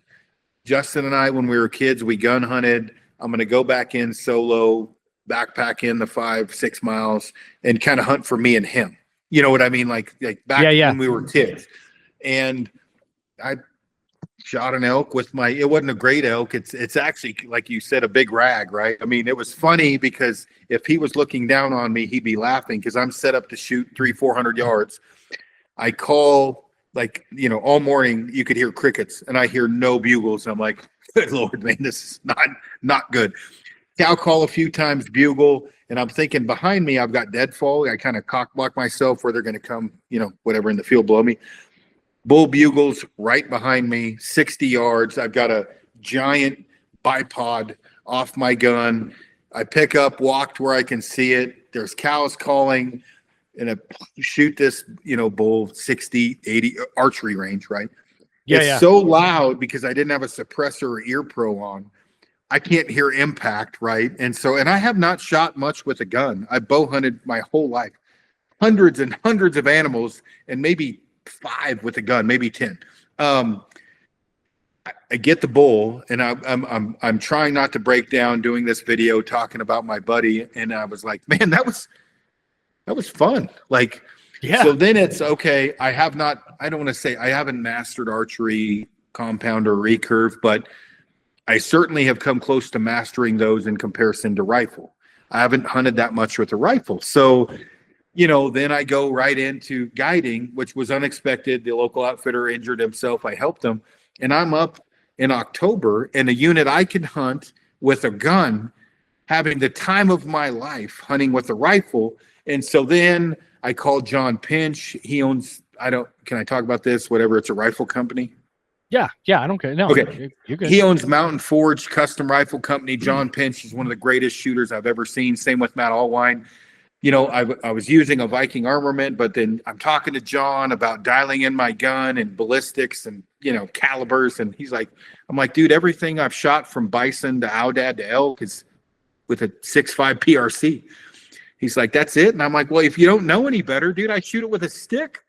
Justin and I, when we were kids, we gun hunted. I'm going to go back in solo, backpack in the 5-6 miles, and kind of hunt for me and him. You know what I mean? Like back when we were kids. And I shot an elk with it wasn't a great elk. It's actually, like you said, a big rag, right? I mean, it was funny because if he was looking down on me, he'd be laughing because I'm set up to shoot 300-400 yards. I call, like, all morning you could hear crickets and I hear no bugles. I'm like, good Lord, man, this is not good. Cow call a few times, bugle, and I'm thinking behind me I've got deadfall. I kind of cock block myself where they're going to come, whatever in the field below me. Bull bugles right behind me, 60 yards. I've got a giant bipod off my gun. I pick up, walk to where I can see it. There's cows calling, and I shoot this, bull 60, 80 archery range, right? It's so loud because I didn't have a suppressor or ear pro on. I can't hear impact, right? And I have not shot much with a gun. I've bow hunted my whole life, hundreds and hundreds of animals, and maybe 5 with a gun, maybe 10. I get the bull, and I'm trying not to break down doing this video talking about my buddy, and I was like, man, that was fun. Like, so then it's okay. I don't want to say I haven't mastered archery, compound, or recurve, but I certainly have come close to mastering those in comparison to rifle. I haven't hunted that much with a rifle. So then I go right into guiding, which was unexpected. The local outfitter injured himself. I helped him. And I'm up in October in a unit I can hunt with a gun, having the time of my life hunting with a rifle. And so then I called John Pinch. He owns, can I talk about this? Whatever, it's a rifle company. Yeah, I don't care. No, okay. You're good. He owns Mountain Forge Custom Rifle Company. John Pinch is one of the greatest shooters I've ever seen. Same with Matt Allwine. I was using a Viking armament, but then I'm talking to John about dialing in my gun and ballistics and, calibers. And I'm like, dude, everything I've shot from bison to Aoudad to elk is with a 6.5 PRC. He's like, that's it? And I'm like, well, if you don't know any better, dude, I shoot it with a stick.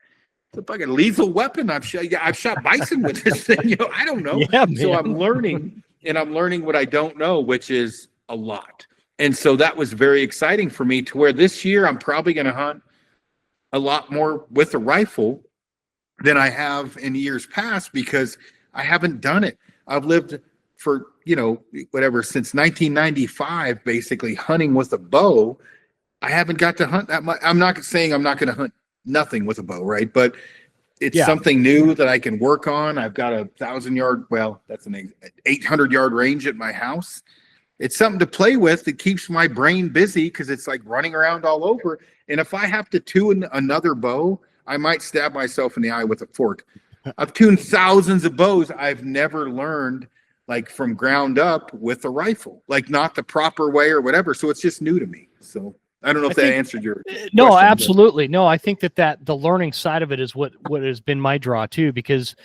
It's a fucking lethal weapon. I've shot bison with this thing. I don't know. Yeah, so I'm learning, and I'm learning what I don't know, which is a lot. And so that was very exciting for me, to where this year I'm probably going to hunt a lot more with a rifle than I have in years past, because I haven't done it. I've lived for, since 1995, basically hunting with a bow. I haven't got to hunt that much. I'm not saying I'm not going to hunt nothing with a bow, right? But it's something new that I can work on. I've got a 1,000-yard, that's an 800-yard range at my house. It's something to play with. It keeps my brain busy because it's like running around all over. And if I have to tune another bow, I might stab myself in the eye with a fork. I've tuned thousands of bows. I've never learned from ground up with a rifle, not the proper way or whatever. So it's just new to me. So I don't know if that answered your question. No, absolutely. No, I think that the learning side of it is what has been my draw too, because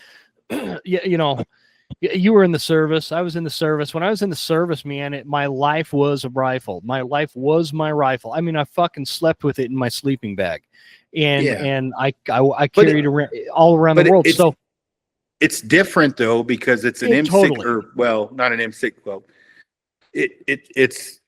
you were in the service. I was in the service. When I was in the service, man, my life was a rifle. My life was my rifle. I mean, I fucking slept with it in my sleeping bag, and I carried it all around the world. So it's different though, because it's an M6 totally. Or not an M6. Well, it's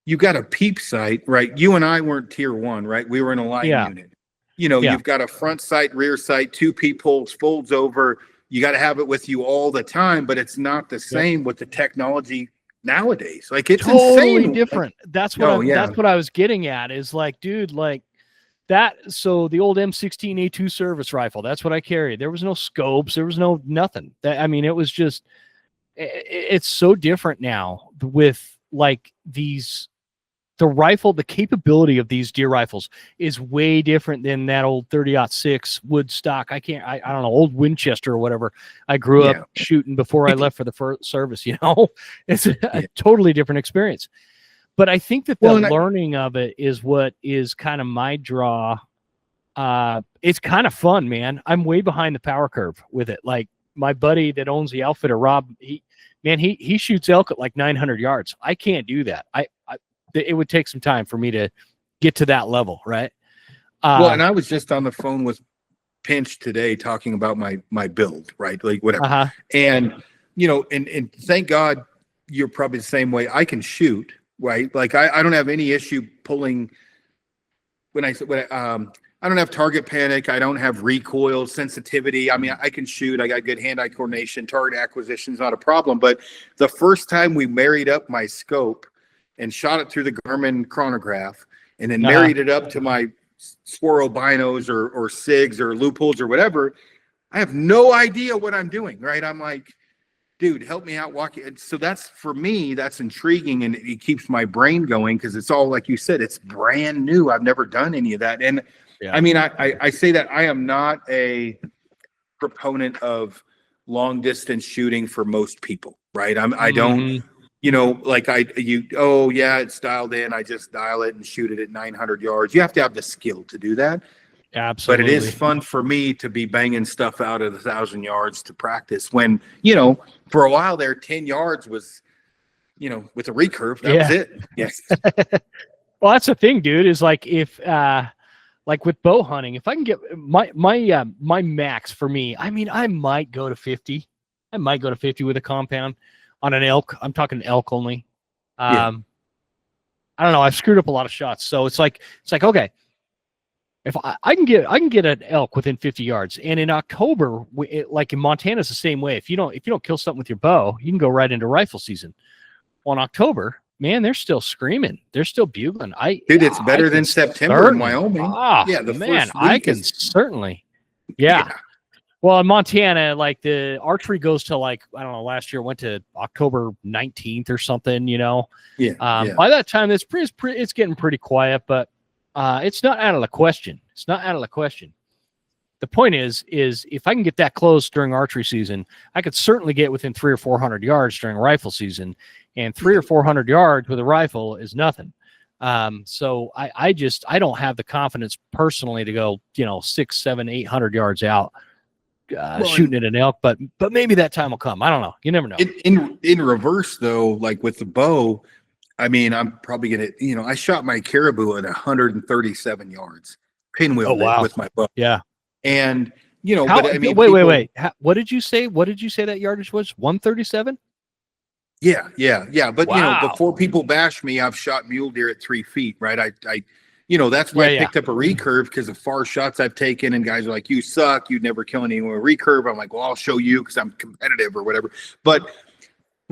you got a peep sight, right? You and I weren't tier 1, right? We were in a line unit. You've got a front sight, rear sight, 2 peepholes, folds over. You got to have it with you all the time, but it's not the same with the technology nowadays. It's totally insane. Different. That's what that's what I was getting at, is dude, that. So the old M16A2 service rifle, that's what I carried. There was no scopes. There was no nothing. It was just, it's so different now with the rifle. The capability of these deer rifles is way different than that old 30-06 wood stock. I don't know, old Winchester or whatever I grew up shooting before I left for the service. It's a totally different experience. But I think that the learning of it is what is kind of my draw. It's kind of fun, man. I'm way behind the power curve with it. My buddy that owns the outfitter, Rob, he shoots elk at 900 yards. I can't do that. It would take some time for me to get to that level, right? And I was just on the phone with Pinch today talking about my build, right? Whatever. Uh-huh. And and thank God you're probably the same way. I can shoot, right? I don't have any issue pulling I don't have target panic. I don't have recoil sensitivity. I mean, I can shoot. I got good hand-eye coordination. Target acquisition is not a problem. But the first time we married up my scope and shot it through the Garmin chronograph, and then married it up to my Swirl binos or SIGs or loopholes or whatever, I have no idea what I'm doing. Right? I'm like, dude, help me out. So that's, for me, that's intriguing, and it keeps my brain going because it's all, like you said, it's brand new. I've never done any of that. And I mean, I say that I am not a proponent of long distance shooting for most people, right? I don't, it's dialed in. I just dial it and shoot it at 900 yards. You have to have the skill to do that. Absolutely. But it is fun for me to be banging stuff out at 1,000 yards to practice when, for a while there, 10 yards was, with a recurve, that was it. Yes. Well, that's the thing, dude, is like if, like with bow hunting, if I can get my max for me, I mean, I might go to 50. I might go to 50 with a compound on an elk. I'm talking elk only. I don't know. I've screwed up a lot of shots. So it's like, okay, if I can get an elk within 50 yards, and in October, like in Montana, it's the same way. If you don't kill something with your bow, you can go right into rifle season. Well, in October, man, they're still screaming. They're still bugling. Dude, it's better than September in Wyoming. I can certainly. Yeah. Well, in Montana, like the archery goes to like, I don't know, last year it went to October 19th or something, By that time, it's getting pretty quiet, but it's not out of the question. It's not out of the question. The point is if I can get that close during archery season, I could certainly get within 300 or 400 yards during rifle season, and 300 or 400 yards with a rifle is nothing. So I don't have the confidence personally to go, 600, 700, 800 yards out shooting at an elk, but maybe that time will come. I don't know. You never know. In reverse though, like with the bow, I mean, I'm probably gonna, I shot my caribou at 137 yards, pinwheel with my bow. Yeah. And wait. What did you say? What did you say that yardage was? 137? Yeah. But before people bash me, I've shot mule deer at 3 feet, right? That's why I picked up a recurve, because of far shots I've taken, and guys are like, "You suck. You'd never kill anyone with a recurve." I'm like, "Well, I'll show you because I'm competitive or whatever." But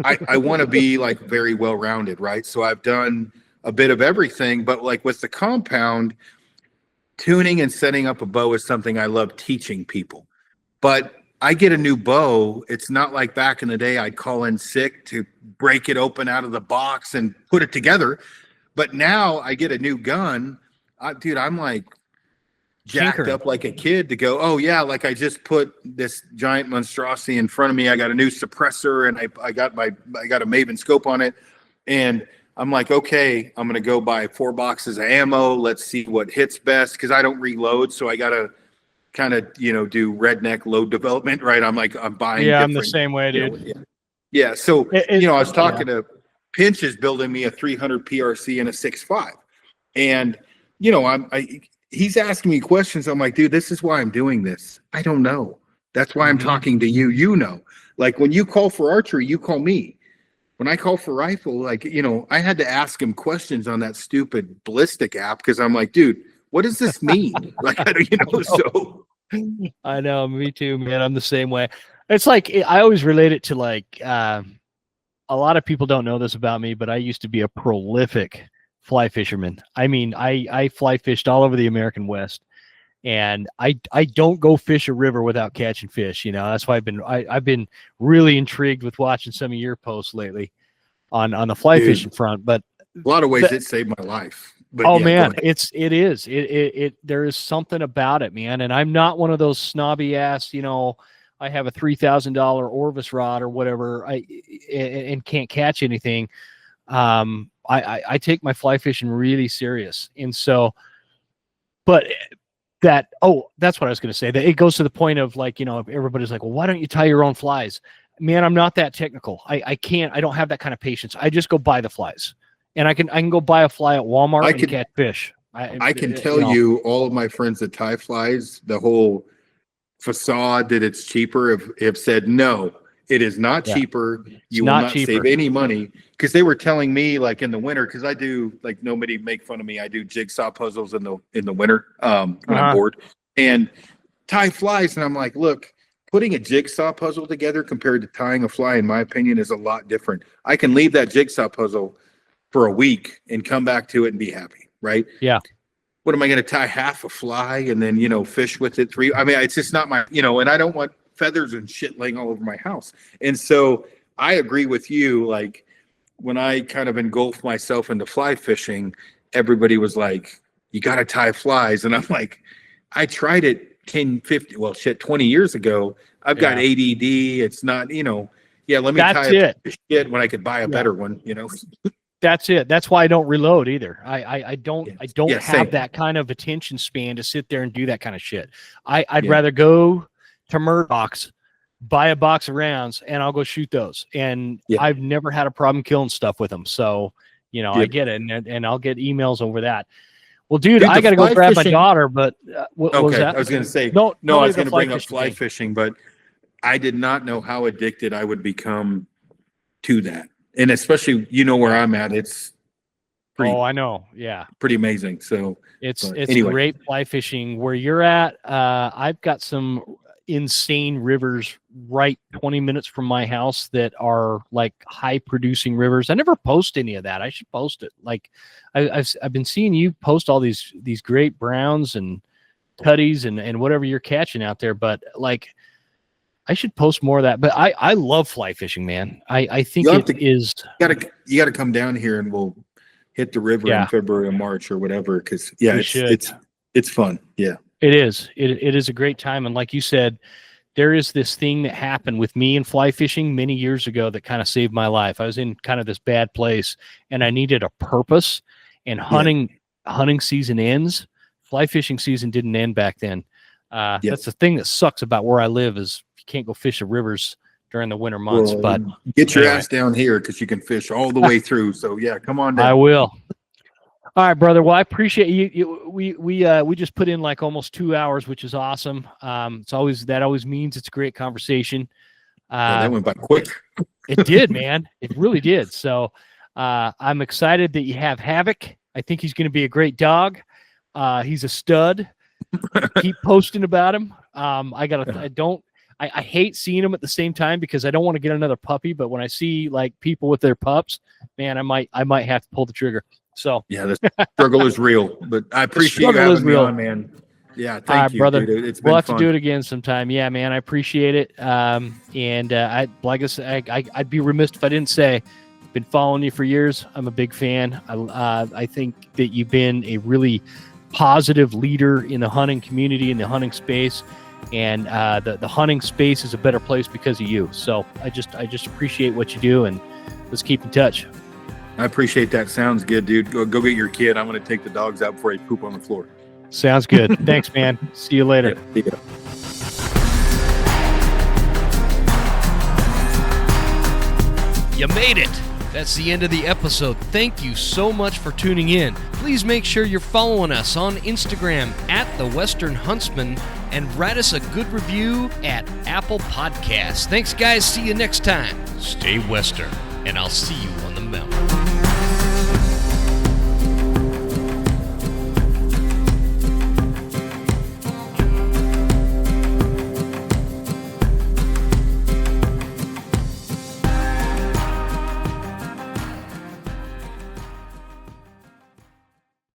I want to be like very well rounded, right? So I've done a bit of everything, but like with the compound, tuning and setting up a bow is something I love teaching people. But I get a new bow. It's not like back in the day I'd call in sick to break it open out of the box and put it together. But now I get a new gun. I'm like jacked up like a kid to go, oh yeah, like I just put this giant monstrosity in front of me. I got a new suppressor, and I got a Maven scope on it. And I'm like, okay, I'm going to go buy 4 boxes of ammo. Let's see what hits best, because I don't reload. So I got to kind of, do redneck load development, right? I'm buying. Yeah, I'm the same way, dude. Yeah. So, I was talking to Pinch is building me a 300 PRC and a 6.5. And, he's asking me questions. I'm like, dude, this is why I'm doing this. I don't know. That's why I'm talking to you, like when you call for archery, you call me. When I call for rifle, like, I had to ask him questions on that stupid ballistic app, because I'm like, dude, what does this mean? Like, so. I know, me too, man. I'm the same way. It's like, I always relate it to like, a lot of people don't know this about me, but I used to be a prolific fly fisherman. I mean, I fly fished all over the American West, and I don't go fish a river without catching fish. That's why I've been really intrigued with watching some of your posts lately on the fly fishing front. But a lot of ways it saved my life. But man, there is something about it, man. And I'm not one of those snobby ass, I have a $3,000 Orvis rod or whatever, and can't catch anything. I take my fly fishing really serious. And so, but that's what I was going to say. That it goes to the point of like, everybody's like, well, why don't you tie your own flies? Man, I'm not that technical. I don't have that kind of patience. I just go buy the flies, and I can go buy a fly at Walmart and catch fish. I can tell you, all of my friends that tie flies, the whole facade that it's cheaper have said, no, It is not Yeah. cheaper. You not will not cheaper. save any money, because they were telling me, like, in the winter, because I do, like, nobody make fun of me, I do jigsaw puzzles in the winter when I'm bored, and tie flies, and I'm like, look, putting a jigsaw puzzle together compared to tying a fly, in my opinion, is a lot different. I can leave that jigsaw puzzle for a week and come back to it and be happy, right? Yeah. What am I going to tie half a fly and then, fish with it three? I mean, it's just not my, and I don't want feathers and shit laying all over my house. And so I agree with you. Like, when I kind of engulfed myself into fly fishing, everybody was like, you got to tie flies. And I'm like, I tried it 20 years ago. I've got ADD. It's not, let me tie a shit when I could buy a better one, That's it. That's why I don't reload either. I don't have same. that kind of attention span to sit there and do that kind of shit. I'd rather go to Murdoch's, buy a box of rounds, and I'll go shoot those. And I've never had a problem killing stuff with them. So, I get it. And I'll get emails over that. Well, dude, I got to go grab my daughter, but what was that? I was going to say, I was going to bring up fly fishing, but I did not know how addicted I would become to that. And especially, where I'm at, it's pretty, I know. Yeah. Pretty amazing. So it's great fly fishing where you're at. I've got some insane rivers right 20 minutes from my house that are like high producing rivers. I never post any of that. I should post it. Like I've been seeing you post all these great browns and tutties and whatever you're catching out there, but like I should post more of that. But I love fly fishing, man. I think you gotta come down here and we'll hit the river in February or March or whatever, because it's fun. Yeah. It is. It is a great time. And like you said, there is this thing that happened with me and fly fishing many years ago that kind of saved my life. I was in kind of this bad place and I needed a purpose, and hunting season ends. Fly fishing season didn't end back then. That's the thing that sucks about where I live is you can't go fish the rivers during the winter months. But get your ass down here because you can fish all the way through. So come on down. I will. All right, brother. Well, I appreciate you. We just put in like almost 2 hours, which is awesome. That always means it's a great conversation. That went by quick. It did, man. It really did. So I'm excited that you have Havoc. I think he's going to be a great dog. He's a stud. Keep posting about him. I hate seeing them at the same time because I don't want to get another puppy. But when I see like people with their pups, man, I might have to pull the trigger. So the struggle is real, but I appreciate you having me on, man. Yeah, thank you, brother. Dude. It's been we'll have fun. to do it again sometime. Yeah, man, I appreciate it. I'd be remiss if I didn't say, I've been following you for years. I'm a big fan. I think that you've been a really positive leader in the hunting community, in the hunting space, and the hunting space is a better place because of you. So I just appreciate what you do, and let's keep in touch. I appreciate that. Sounds good, dude. Go get your kid. I'm going to take the dogs out before they poop on the floor. Sounds good. Thanks, man. See you later. Yeah, see ya. You made it. That's the end of the episode. Thank you so much for tuning in. Please make sure you're following us on Instagram at The Western Huntsman and write us a good review at Apple Podcasts. Thanks, guys. See you next time. Stay Western, and I'll see you on the mountain.